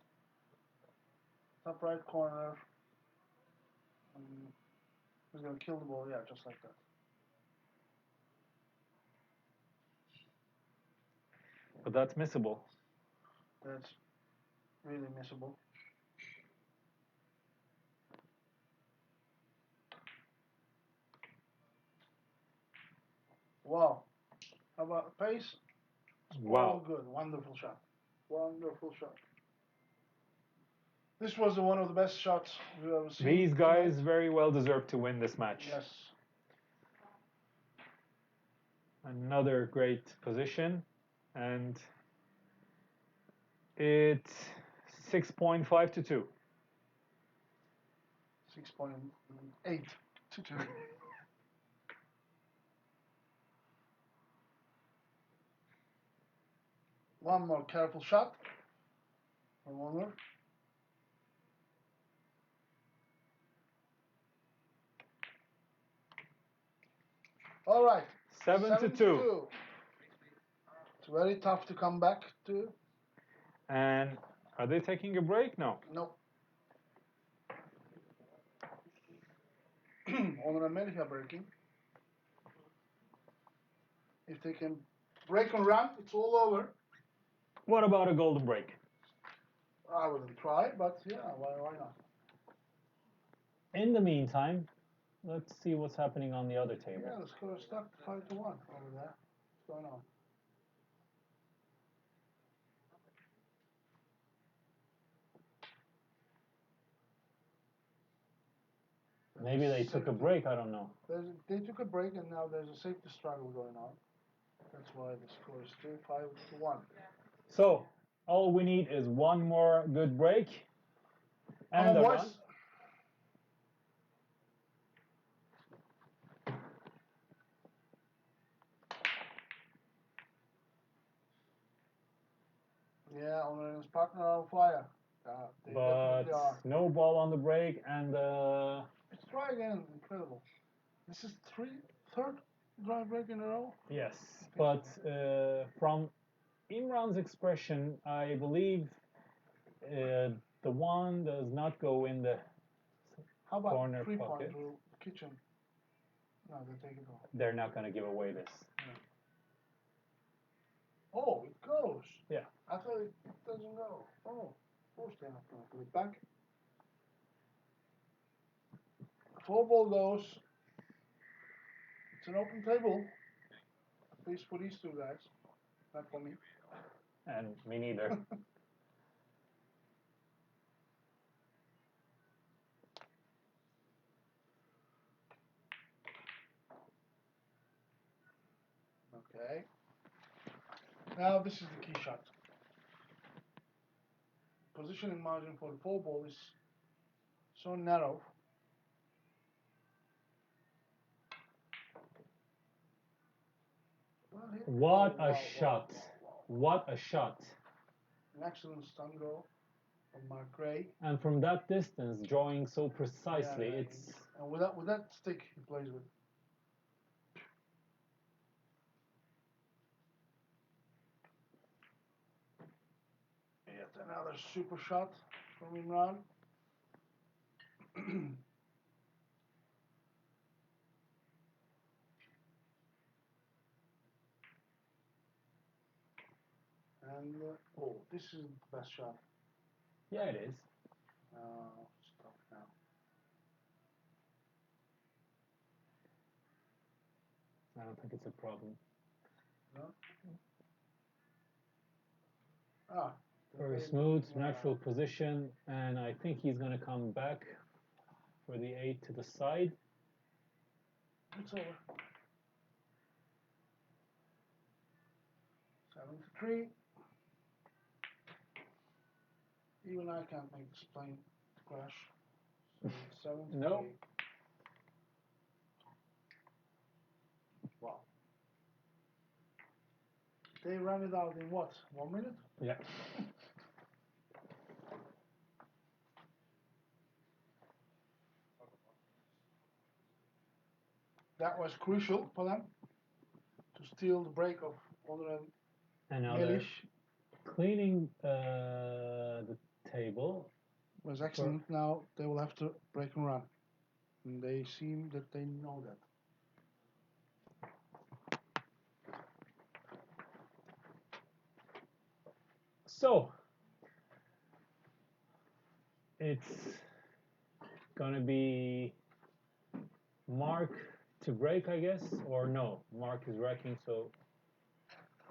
Top right corner. He's gonna kill the ball, yeah, just like that. But that's missable. That's really missable. Wow. How about pace? Wow. Good. Wonderful shot. Wonderful shot. This was one of the best shots we've ever seen. These guys very well deserve to win this match. Yes. Another great position, and it's 6.5 to 2. 6.8 to 2. One more careful shot from Onur. All right. 7-2. It's very tough to come back to. And are they taking a break? No. No. Onur and Melih are breaking. If they can break and run, it's all over. What about a golden break? I wouldn't try, but yeah, why not? In the meantime, let's see what's happening on the other table. Yeah, the score is stuck 5-1 over there. What's going on? Maybe they took a break, I don't know. They took a break and now there's a safety struggle going on. That's why the score is still 5-1. So, all we need is one more good break. And a run. Yeah, Onur and his partner are on fire. They definitely are. No ball on the break and Let's try again. Incredible. This is third dry break in a row? Yes, but from Imran's expression, I believe the one does not go in the How about corner 3-point pocket. rule? Kitchen. No, they take it off. They're not going to give away this. Yeah. Oh, it goes. Yeah. I thought it doesn't go. Oh, of course they're not going to put it back. 4-ball goes. It's an open table. At least for these two guys. Not for me. And me neither. Okay. Now this is the key shot. Positioning margin for the 4-ball is so narrow. What a shot. What a shot. An excellent stun goal from Mark Gray. And from that distance, drawing so precisely, it's... And with that stick he plays with. Yet another super shot from Imran. And oh, this is the best shot. Yeah, it is. Stop now. I don't think it's a problem. No. Ah. Very smooth, natural position, and I think he's going to come back for the 8 to the side. It's over. 7-3. Even I can't make this plane crash. So 7-3. No. Wow. They ran it out in what? 1 minute? Yeah. That was crucial for them to steal the break of Onur And now Melih. Cleaning the table. Was excellent. Now they will have to break and run. And they seem that they know that. So, it's gonna be Mark to break, I guess, or no, Mark is wrecking, so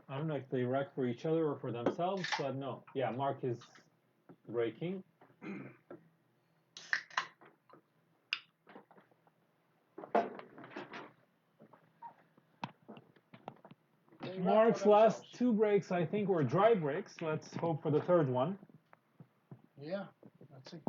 I don't know if they wreck for each other or for themselves, but no. Yeah, Mark is breaking. Mark's last 2 breaks, I think, were dry breaks. Let's hope for the third one. Yeah, let's see.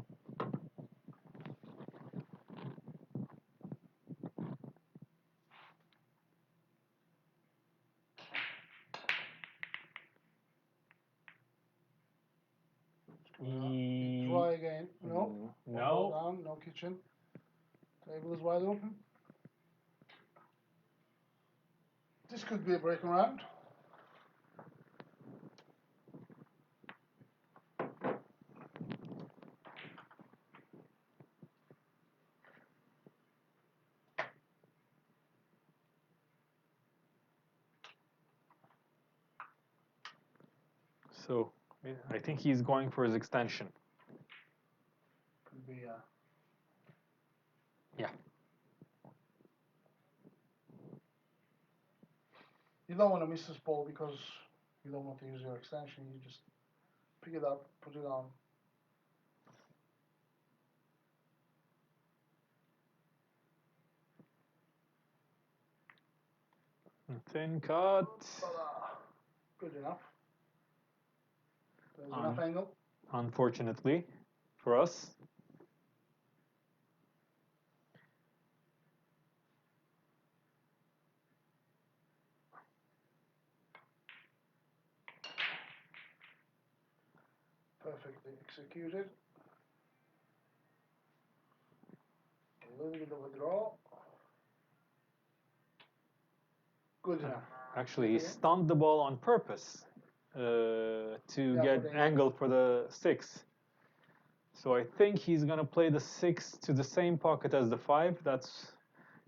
Try again. No. No. Down, no kitchen. Table is wide open. This could be a breaking round. So I think he's going for his extension. Could be Yeah. You don't want to miss this ball because you don't want to use your extension. You just pick it up, put it on. Thin cut. Good enough. There's enough angle. Unfortunately for us. Perfectly executed. A little bit of a draw. Good enough. Actually, he stunned the ball on purpose to get angle for the 6. So I think he's going to play the 6 to the same pocket as the 5. That's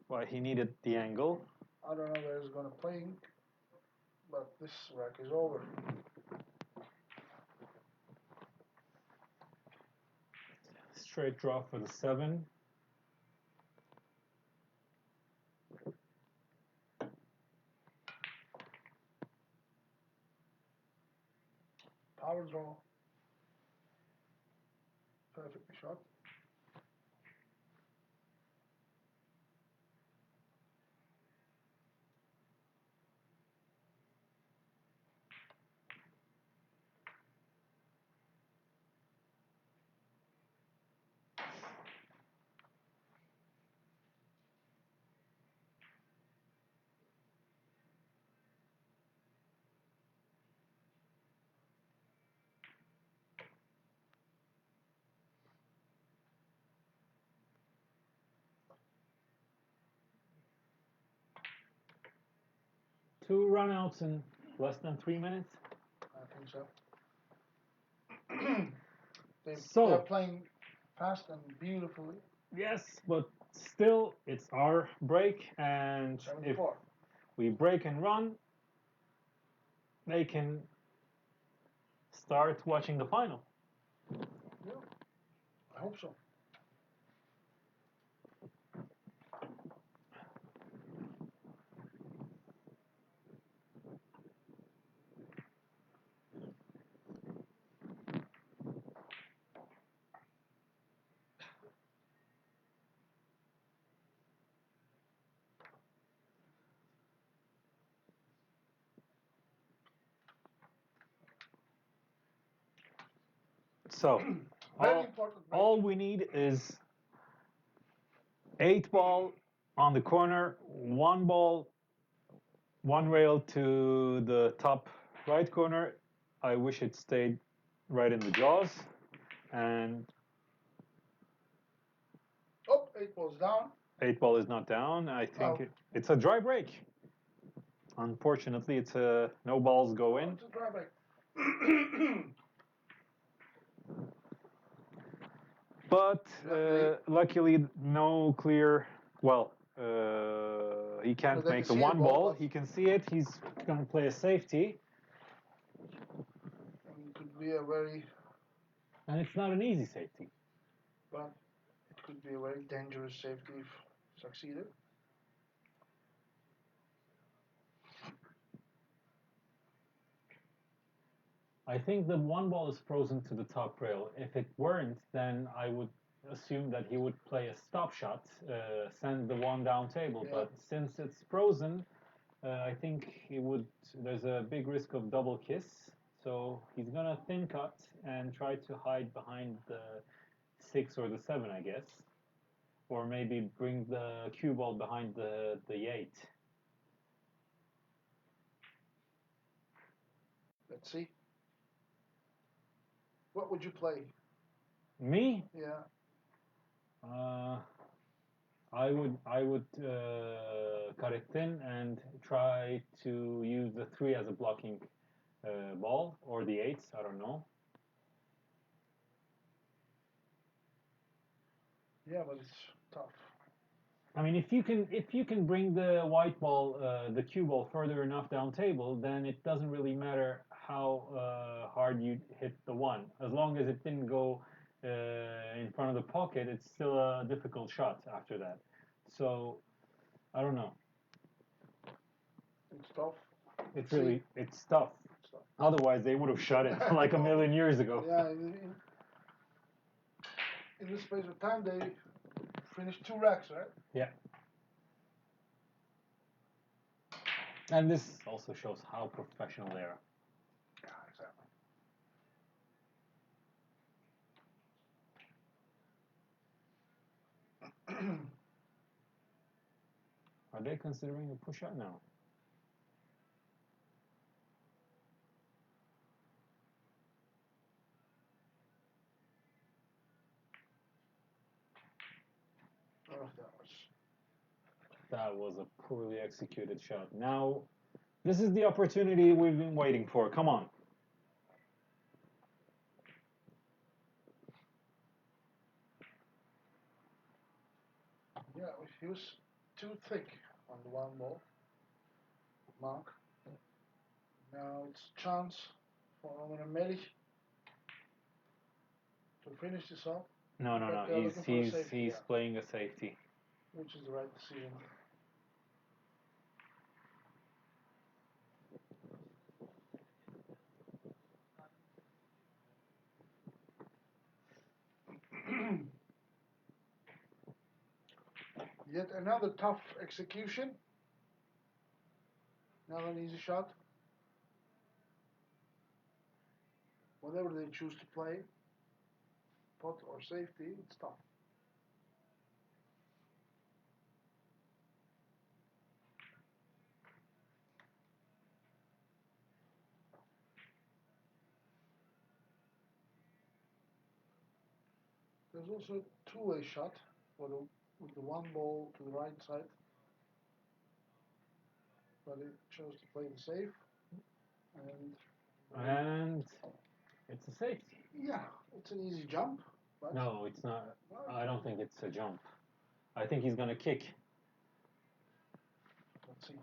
why he needed the angle. I don't know where he's going to play, but this rack is over. Straight draw for the 7. Power draw. Perfectly shot. Two runouts in less than 3 minutes. I think so. They're playing fast and beautifully. Yes, but still, it's our break, and 74. If we break and run, they can start watching the final. Yeah, I hope so. So, all we need is 8 ball on the corner, 1 ball, 1 rail to the top right corner. I wish it stayed right in the jaws. And 8 balls down. 8 ball is not down. I think it's a dry break. Unfortunately, it's no balls go in. It's a dry break. But luckily, no clear. Well, he can't make the 1 ball. He can see it. He's going to play a safety. It could be a very. And it's not an easy safety. But it could be a very dangerous safety if succeeded. I think the 1 ball is frozen to the top rail. If it weren't, then I would assume that he would play a stop shot, send the 1 down table. Yeah. But since it's frozen, I think he would. There's a big risk of double kiss. So he's gonna thin cut and try to hide behind the 6 or the 7, I guess, or maybe bring the cue ball behind the 8. Let's see. What would you play? Me? Yeah. I would cut it thin and try to use the 3 as a blocking ball, or the 8s, I don't know. Yeah, but it's tough. I mean, if you can bring the white ball, the cue ball, further enough down table, then it doesn't really matter how hard you hit the 1. As long as it didn't go in front of the pocket, it's still a difficult shot after that. So, I don't know. It's tough. It's tough. It's tough. Otherwise, they would have shot it like a million years ago. Yeah, in the space of time, they finished 2 racks, right? Yeah. And this also shows how professional they are. Yeah, exactly. Are they considering a push shot now? Oh, that was a poorly executed shot. Now, this is the opportunity we've been waiting for. Come on. Yeah, he was too thick on the 1 ball mark. Now it's chance for Onur and Melih to finish this off. No. He's playing a safety. Which is the right decision. Yet another tough execution. Not an easy shot. Whatever they choose to play, pot or safety, it's tough. There's also a 2-way shot with the 1 ball to the right side. But it chose to play the safe. And it's a safety. Yeah, it's an easy jump. But no, it's not. I don't think it's a jump. I think he's going to kick. Let's see.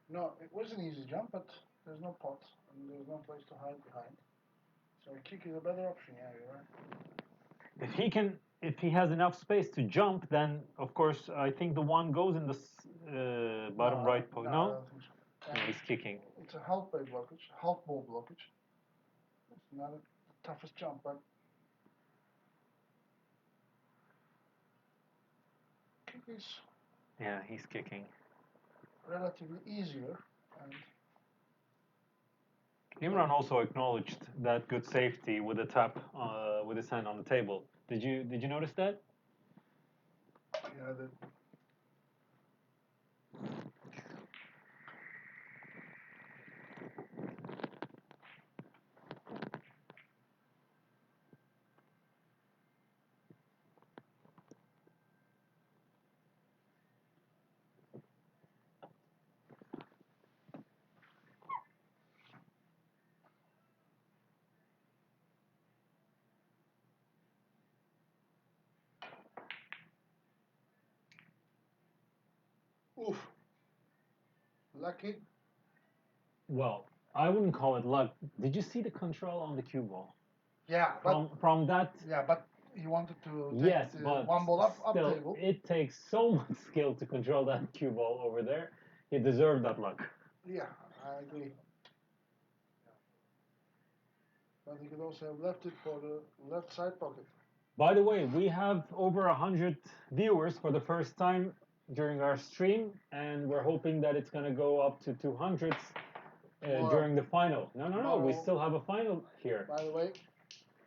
No, it was an easy jump, but there's no pot, and there's no place to hide behind. So a kick is a better option, yeah, you're right. If he has enough space to jump, then of course I think the 1 goes in the bottom right pocket. No? I don't think so. No, he's kicking. It's a half ball blockage, half ball blockage. It's not the toughest jump, but kick is. Yeah, he's kicking. Relatively easier. And Imran also acknowledged that good safety with a tap with his hand on the table. Did you notice that? Yeah, oof. Lucky. Well, I wouldn't call it luck. Did you see the control on the cue ball? Yeah, from that. Yeah, but he wanted to yes, take but 1 ball up still, table. It takes so much skill to control that cue ball over there. He deserved that luck. Yeah, I agree. But he could also have left it for the left side pocket. By the way, we have over 100 viewers for the first time during our stream, and we're hoping that it's going to go up to 200 during the final. No, we still have a final here. By the way,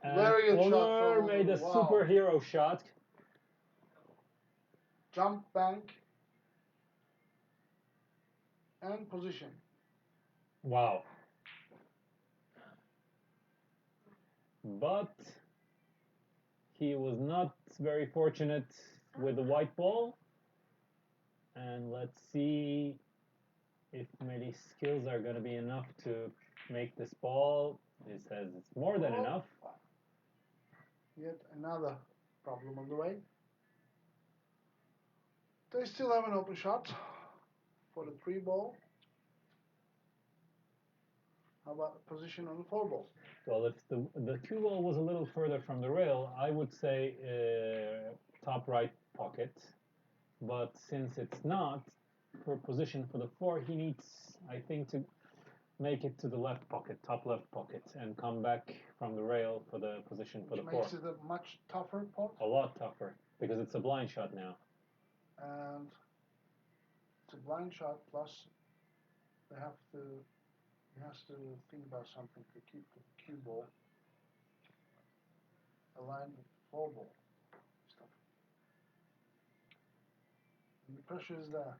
very good shot. Onur made a superhero shot. Jump, bank, and position. Wow. But he was not very fortunate with the white ball. And let's see if Melih's skills are going to be enough to make this ball. He says it's more than enough. Yet another problem on the way. They still have an open shot for the 3 ball. How about the position on the 4 ball? Well, if the 2 ball was a little further from the rail, I would say top right pocket. But since it's not, for position for the 4, he needs, I think, to make it to the left pocket, top left pocket, and come back from the rail for the position for the 4. Makes it a much tougher pot. A lot tougher, because it's a blind shot now. And it's a blind shot, plus he has to think about something to keep the cue ball aligned with the 4 ball stuff. And the pressure is there.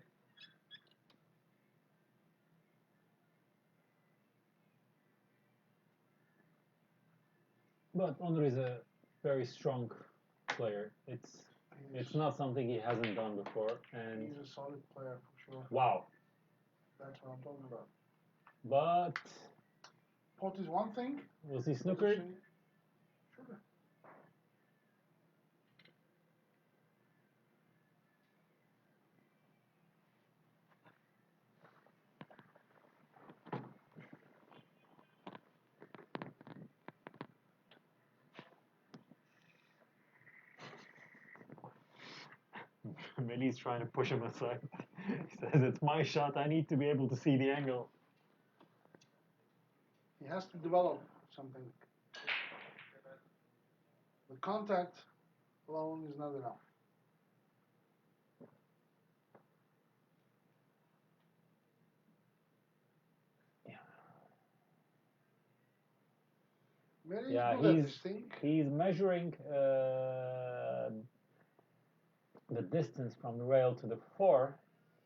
But Onur is a very strong player. It's not something he hasn't done before, and he's a solid player for sure. Wow. That's what I'm talking about. But Pot is one thing. Was he snookered? Sure. Melih's trying to push him aside. He says, it's my shot, I need to be able to see the angle. He has to develop something. The contact alone is not enough. Yeah, he's measuring the distance from the rail to the 4.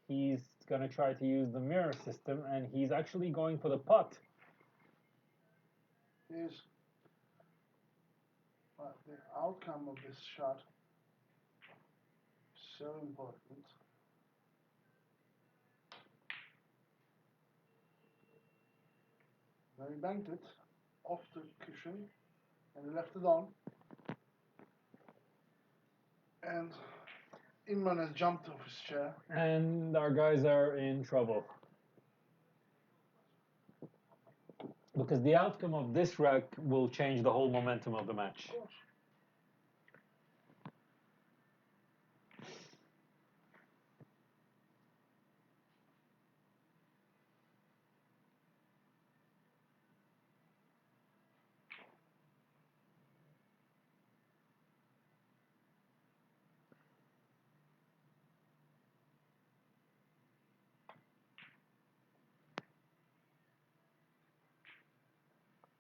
He's going to try to use the mirror system, and he's actually going for the putt. Yes. But the outcome of this shot is so important. Now he banked it off the cushion and he left it on. And Imran has jumped off his chair. And our guys are in trouble. Because the outcome of this rack will change the whole momentum of the match. Of course.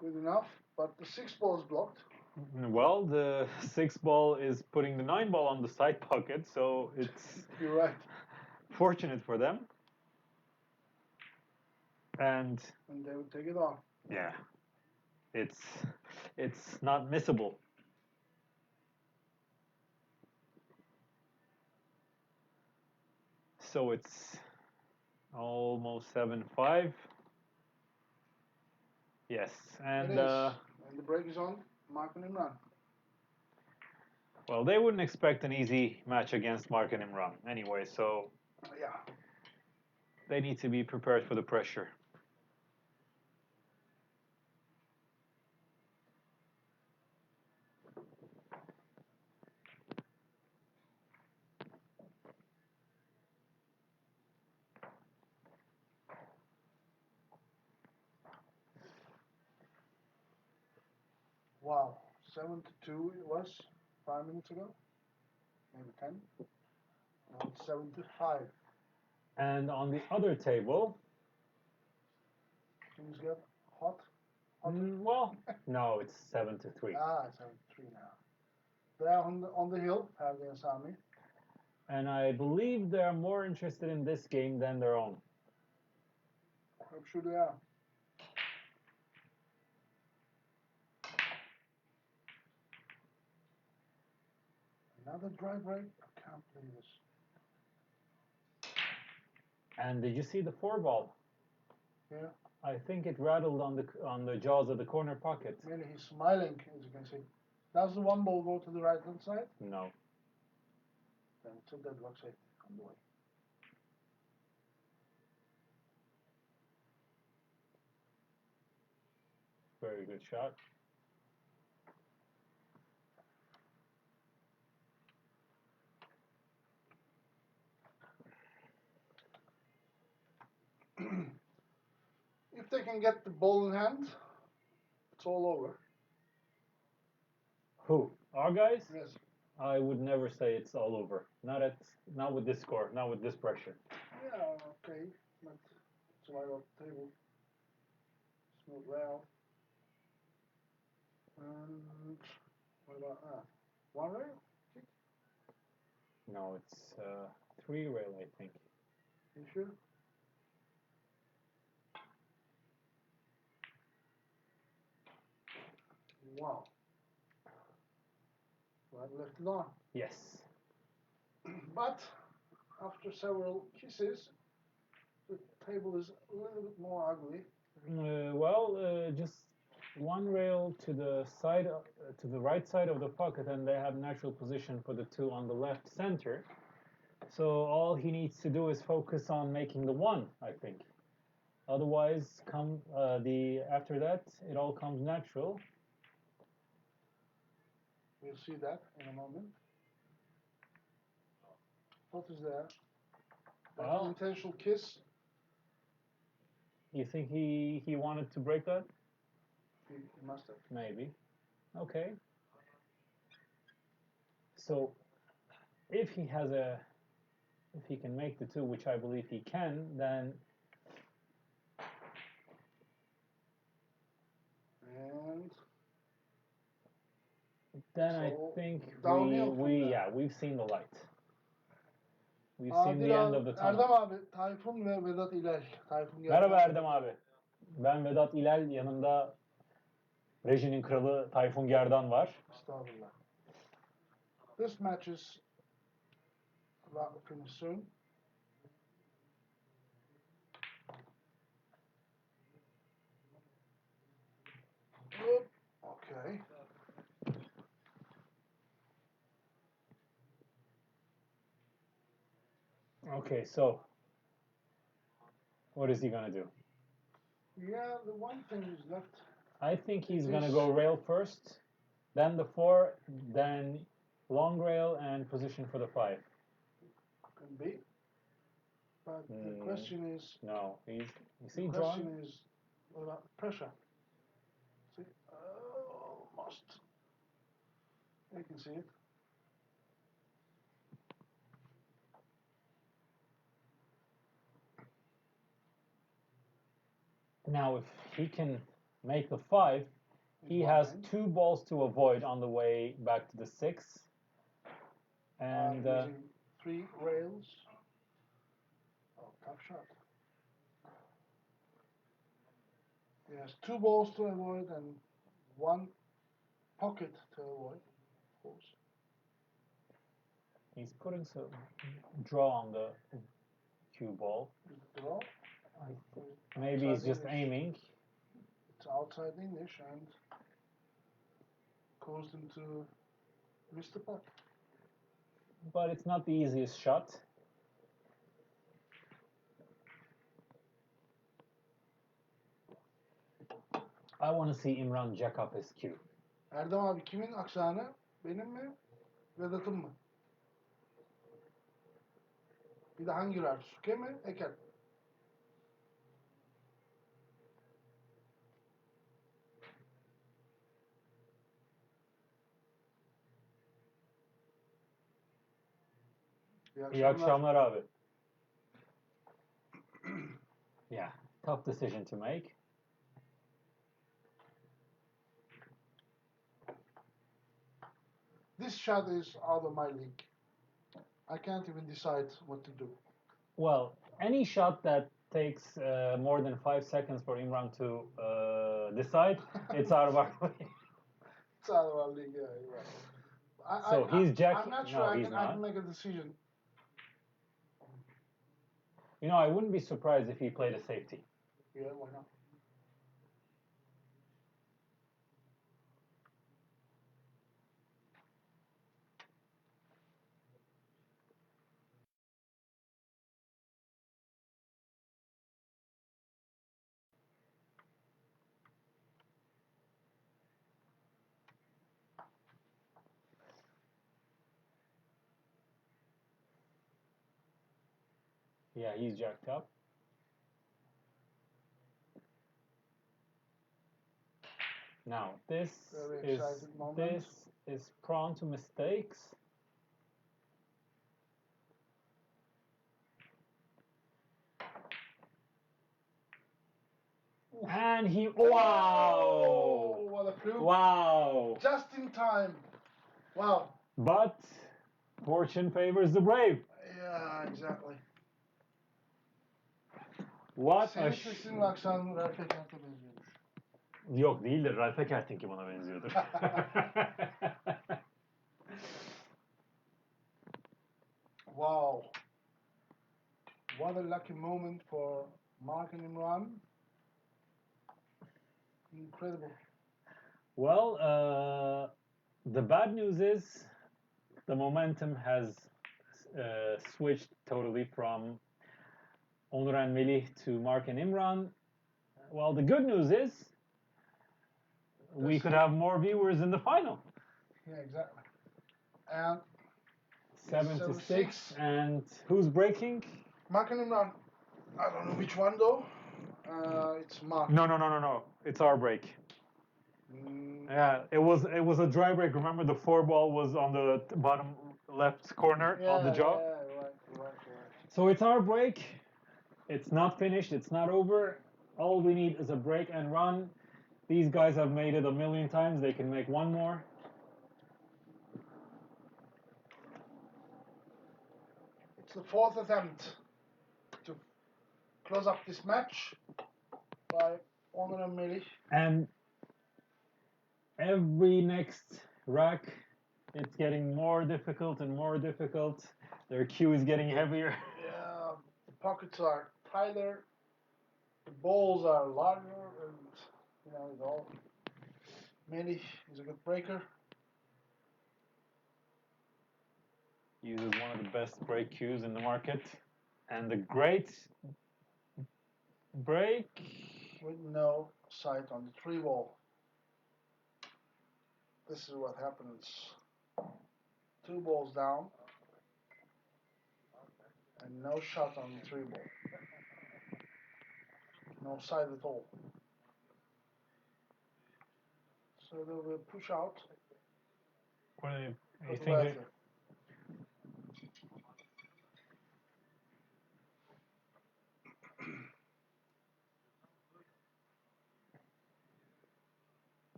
Good enough, but the 6 ball is blocked. Well, the 6 ball is putting the 9 ball on the side pocket, so it's You're right. Fortunate for them. And they would take it off. Yeah, it's not missable. So it's almost 7-5. Yes, and the break is on. Mark and Imran. Well, they wouldn't expect an easy match against Mark and Imran anyway, so yeah, they need to be prepared for the pressure. Wow, 7-2 it was 5 minutes ago, maybe 10. Now it's 7-5. And on the other table, things get hot. Well, no, it's 7-3. It's 7-3 now. They're on the hill, Perdi and Sami. And I believe they're more interested in this game than their own. I'm sure they are. Another dry break? I can't believe this. And did you see the 4 ball? Yeah. I think it rattled on the jaws of the corner pocket. Really, he's smiling, as you can see. Does the 1 ball go to the right hand side? No. Then it's a deadlock safety on the way. Very good shot. If they can get the ball in hand, it's all over. Who? Our guys? Yes. I would never say it's all over. Not with this score, not with this pressure. Yeah, okay. But it's right off the table. Smooth well. And what about that? 1 rail? Kick? No, it's 3 rail, I think. You sure? Wow. Right, left it on. Yes. But after several kisses, the table is a little bit more ugly. Just 1 rail to the side, to the right side of the pocket, and they have natural position for the 2 on the left center. So all he needs to do is focus on making the 1, I think. Otherwise, after that, it all comes natural. We'll see that in a moment. What is that? That's an intentional kiss. You think he wanted to break that? He must have. Maybe. Okay. So if he can make the 2, which I believe he can, then I think we've seen the light. We've seen the end of the tunnel. Erdem abi, Tayfun ve Vedat İlal. Merhaba Erdem abi. Ben Vedat İlal, yanımda rejinin kralı Tayfun Gerdan var. Estağfurullah. This match is about to finish soon. Okay. Okay, so what is he gonna do? Yeah, the one thing is left. I think he's gonna go rail first, then the 4, then long rail and position for the 5. Can be. But the question is. No, you see, the question is what about the pressure? See, almost. You can see it. Now, if he can make the 5, he has 2 balls to avoid on the way back to the 6. And using 3 rails. Oh, tough shot. He has 2 balls to avoid and 1 pocket to avoid, of course. He's putting some draw on the cue ball. Draw? Maybe he's just aiming. It's outside English and caused him to miss the puck. But it's not the easiest shot. I want to see Imran jack up his cue. Erdem abi kimin aksanı? Benim mi? Vedat'ın mı? Bir de hangi rar? Suke mi? Eker. İyi akşamlar abi. Yeah, tough decision to make. This shot is out of my league. I can't even decide what to do. Well, any shot that takes more than 5 seconds for Imran to decide, it's out of our league. It's out of our league, yeah, you're right. So he's jacking. I'm not sure I can make a decision. You know, I wouldn't be surprised if he played a safety. Yeah, why not? Yeah, he's jacked up. Now this is prone to mistakes. And he wow! What a fluke! Wow! Just in time. Wow. But fortune favors the brave. Yeah, exactly. What a senin aksan Ralph Ekert'e benziyormuş. Yok değildir. Ralph Ekert'inki bana benziyordur. Wow. What a lucky moment for Mark and Imran. Incredible. Well, the bad news is the momentum has switched totally from Onur and Melih to Mark and Imran. Well, the good news is we could have more viewers in the final. Yeah, exactly. And 76. And who's breaking? Mark and Imran. I don't know which one though. It's Mark. No. It's our break. Yeah, it was a dry break. Remember the 4-ball was on the bottom left corner of the jaw? Yeah, right. So it's our break. It's not finished. It's not over. All we need is a break and run. These guys have made it a million times. They can make one more. It's the fourth attempt to close up this match by Onur and Melih. And every next rack, it's getting more difficult and more difficult. Their cue is getting heavier. Yeah, the pockets are tighter, the balls are larger, and it's all. Melih is a good breaker. Uses one of the best break cues in the market. And the great break. With no sight on the 3-ball. This is what happens. 2 balls down. And no shot on the 3-ball. No sight at all. So they will push out. What do you think?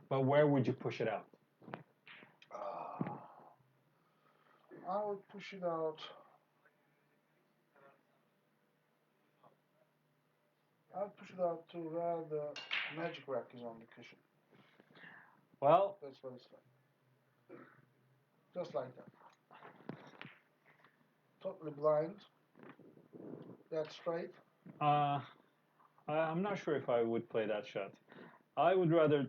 But where would you push it out? I would push it out. I'd push it out to where the magic rack is on the cushion. Well, that's what it's like. Just like that. Totally blind. That's straight. I'm not sure if I would play that shot. I would rather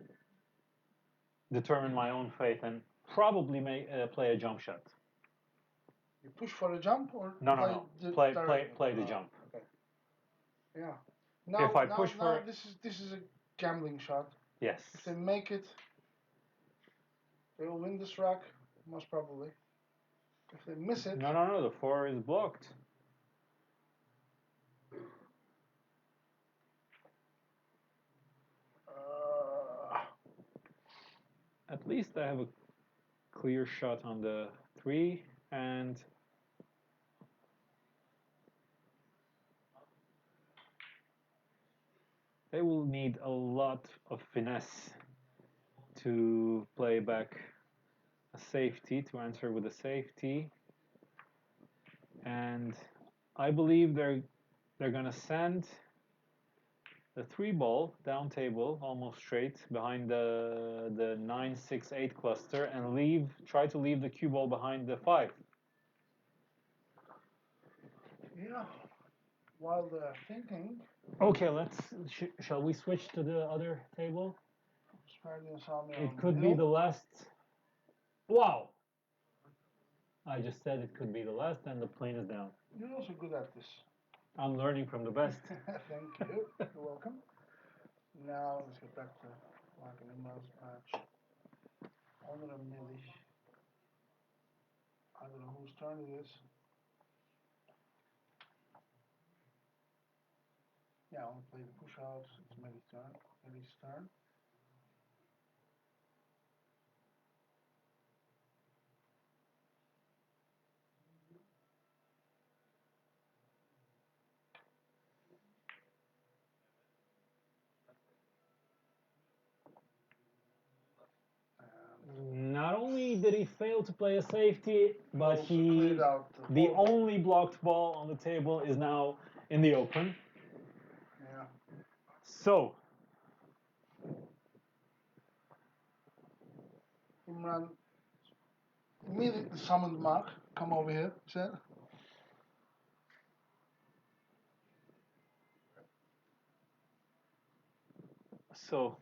determine my own fate and probably play a jump shot. You push for a jump or no. Play the jump. Okay. Yeah. Now, if I push for this is a gambling shot. Yes. If they make it, they will win this rack, most probably. If they miss it. No. The 4 is blocked. At least I have a clear shot on the 3 and they will need a lot of finesse to play back a safety, to answer with a safety. And I believe they're gonna send the 3-ball down table almost straight behind the 9-6-8 cluster and try to leave the cue ball behind the 5. Yeah. While they're thinking, Okay, shall we switch to the other table? It could be the last. Wow! I just said it could be the last, and the plane is down. You're also good at this. I'm learning from the best. Thank you. You're welcome. Now let's get back to Martin Imran's match. Onur and Melih. I don't know whose turn it is. Yeah, I want to play the push out. It's Melih's turn. Melih's turn. Not only did he fail to play a safety, but Also cleared out the only blocked ball on the table is now in the open. Yeah. So, Imran immediately summoned Mark. Come over here, said. So,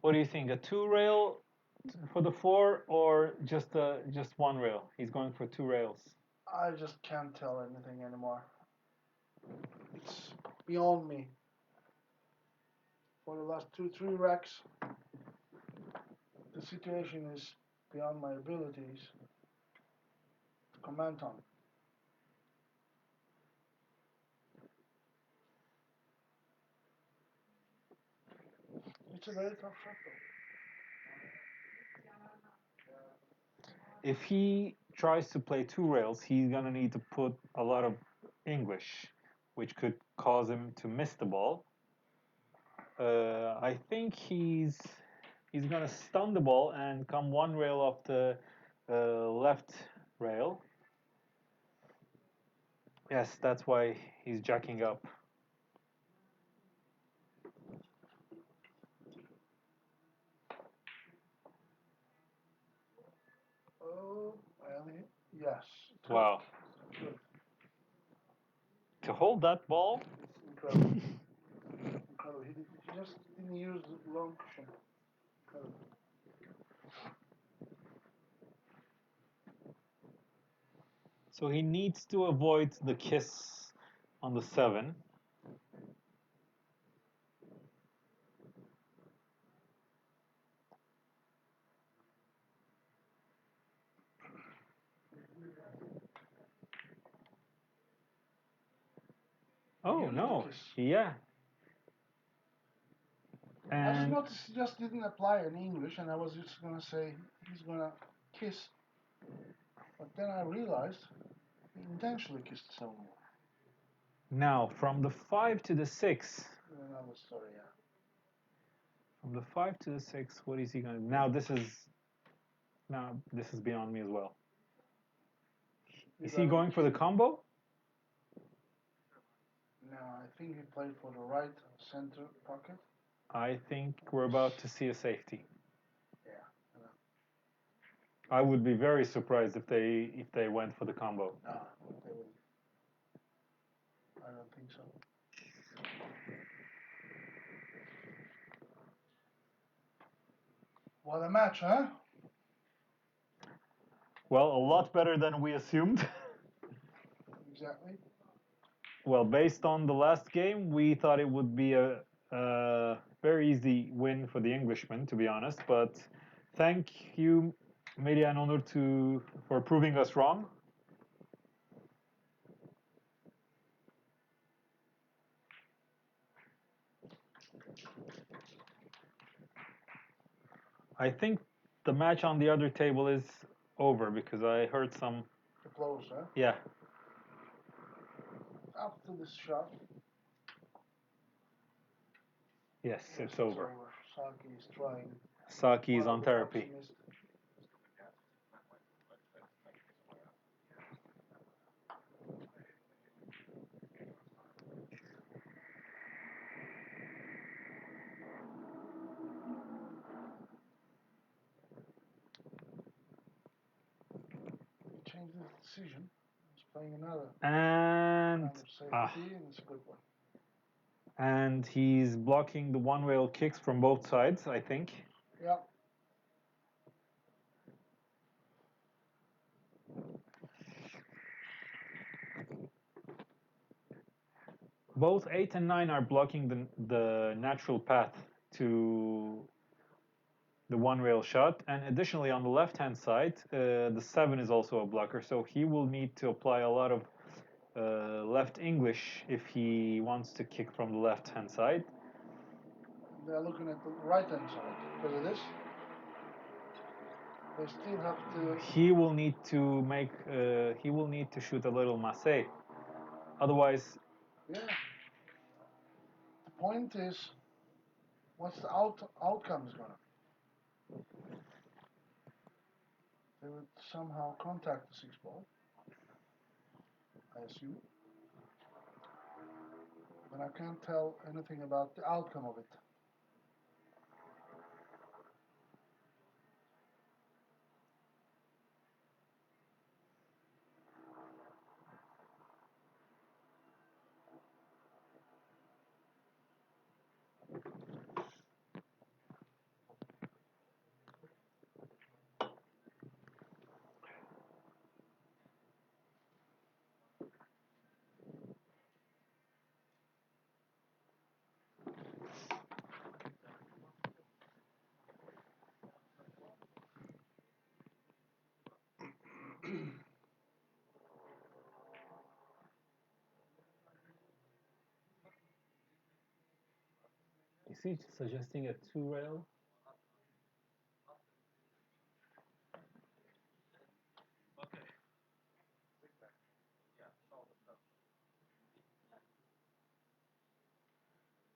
what do you think? A 2-rail for the 4 or just one rail? He's going for 2 rails. I just can't tell anything anymore. It's beyond me. For the last 2-3 racks, the situation is beyond my abilities to comment on. It's a very tough shot though. If he tries to play 2 rails, he's gonna need to put a lot of English, which could cause him to miss the ball. I think he's gonna stun the ball and come 1 rail off the left rail. Yes, that's why he's jacking up. Oh, yes. Wow. Good. To hold that ball? Incredible. Incredible. He just didn't use the long cushion. Incredible. So he needs to avoid the kiss on the 7. Oh no! Yeah. And I just noticed he just didn't apply in English, and I was just gonna say he's gonna kiss, but then I realized he intentionally kissed someone. Now from the 5 to the 6. Another story, yeah. From the 5 to the 6, what is he gonna do? Now this is beyond me as well. Is he going for the combo? No, I think he played for the right center pocket. I think we're about to see a safety. Yeah. I would be very surprised if they went for the combo. No, they wouldn't. I don't think so. What a match, huh? Well, a lot better than we assumed. Exactly. Well, based on the last game, we thought it would be a very easy win for the Englishman, to be honest. But thank you, Melih and Onur, for proving us wrong. I think the match on the other table is over because I heard some applause, huh? Yeah. After this shot. Yes, it's over. Saki is trying. Saki is on therapy. Change the decision. Let's playing another. And it's a good one. And he's blocking the one-rail kicks from both sides, I think. Yeah. Both 8 and 9 are blocking the natural path to the one-rail shot, and additionally on the left-hand side, the 7 is also a blocker, so he will need to apply a lot of left English if he wants to kick from the left-hand side. They're looking at the right-hand side because of this. They still have to. He will need to make. He will need to shoot a little masse. Otherwise. Yeah. The point is, what's the outcome is gonna be? They would somehow contact the 6 ball, I assume. But I can't tell anything about the outcome of it. Is he suggesting a 2-rail?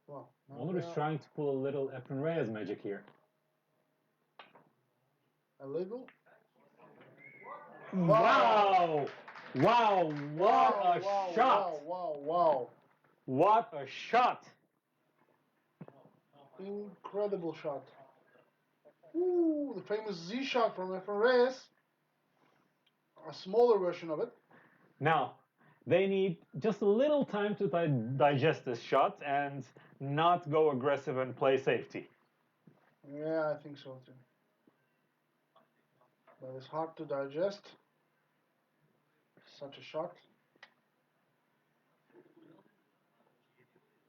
Well, Onur is trying to pull a little Efren Reyes magic here. A little? Wow! Wow! What a shot! Wow! What a shot! Incredible shot. Ooh, the famous Z shot from Efren Reyes. A smaller version of it. Now, they need just a little time to digest this shot and not go aggressive and play safety. Yeah, I think so too. But it's hard to digest. Such a shot.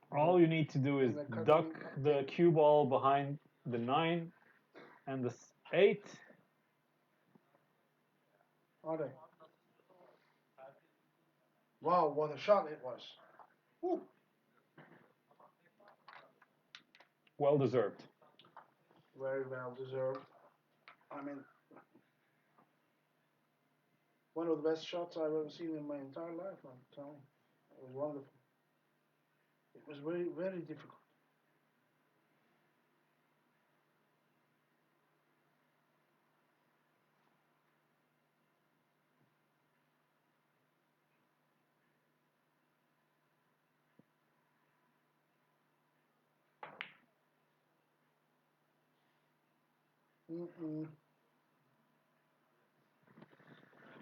All you need to do is duck the cue ball behind the 9 and the 8. Are they? Wow, what a shot it was. Woo. Well deserved. Very well deserved. I mean, one of the best shots I've ever seen in my entire life, I'm telling you. It was wonderful. It was very, very difficult.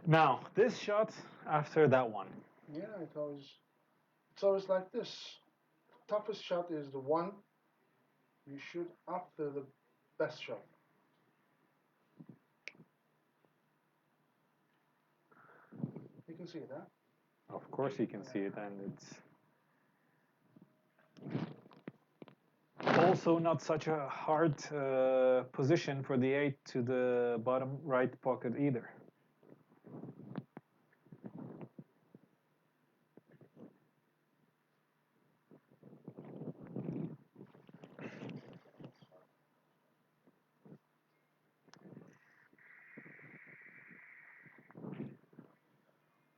Now, this shot after that one. Yeah, it's always like this. The toughest shot is the one you shoot after the best shot. You can see it, huh? Of course you can see it, and it's also not such a hard position for the 8 to the bottom right pocket either.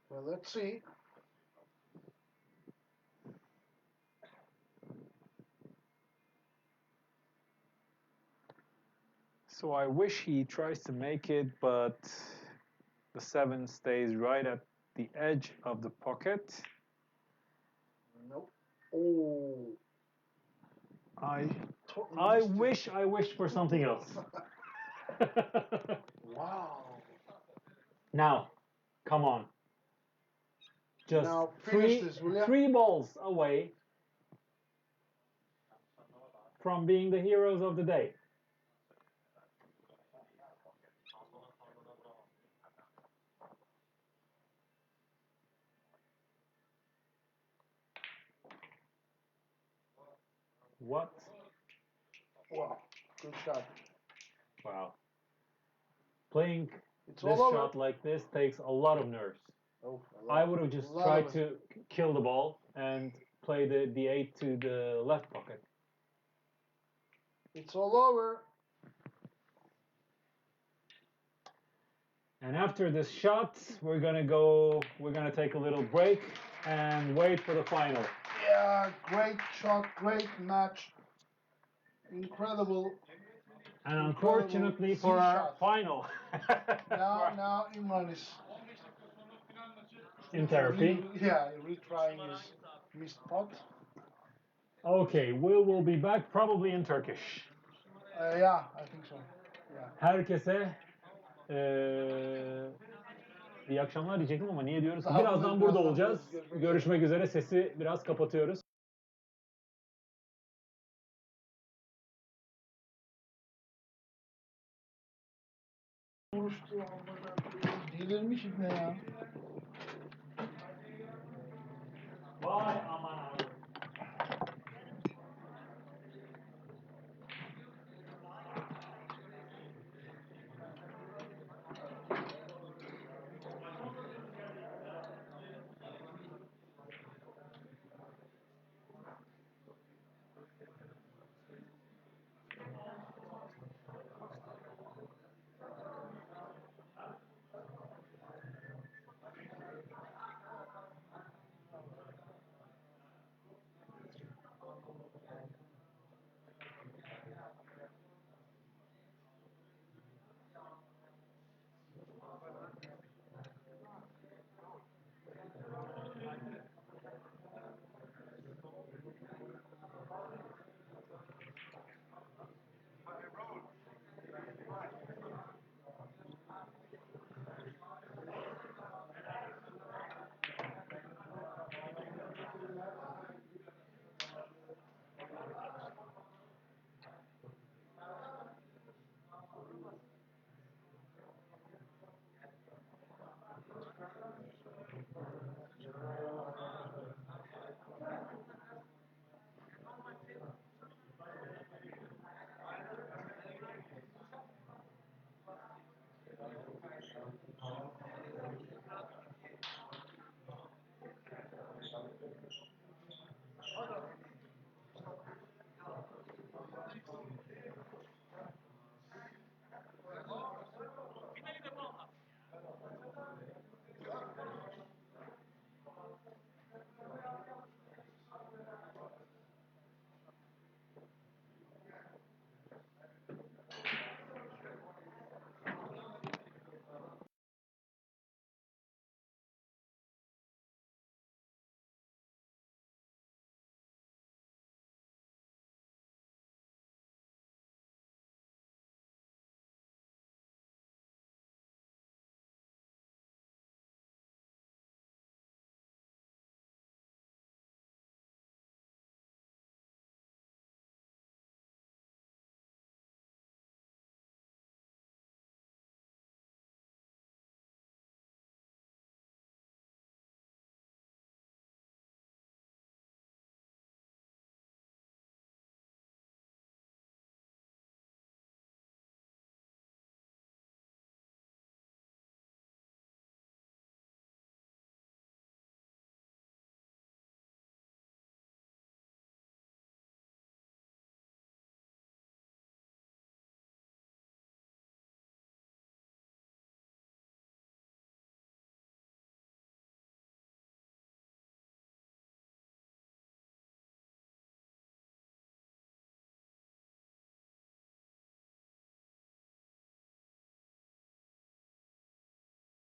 Well, let's see. So I wish he tries to make it, but the 7 stays right at the edge of the pocket. Nope. Oh. I wished for something else. Wow. Now, come on. just now finish this, will ya? 3 balls away from being the heroes of the day. What? Wow, good shot. Wow. Playing It's this all shot over. like this takes a lot of nerves. Oh, I would have just tried to kill the ball and play the 8 to the left pocket. It's all over. And after this shot, we're gonna take a little break and wait for the final. Yeah, great shot, great match. Incredible. And unfortunately for our final, now Imran is in therapy. retrying his missed pot. Okay, we will be back probably in Turkish. Yeah, I think so. Yeah. Herkese iyi akşamlar diyecektim ama niye diyoruz ki? Daha Birazdan burada birazdan olacağız. Görüşmek üzere. Sesi biraz kapatıyoruz. Konuştu delirmiş ibne ya. Vay ama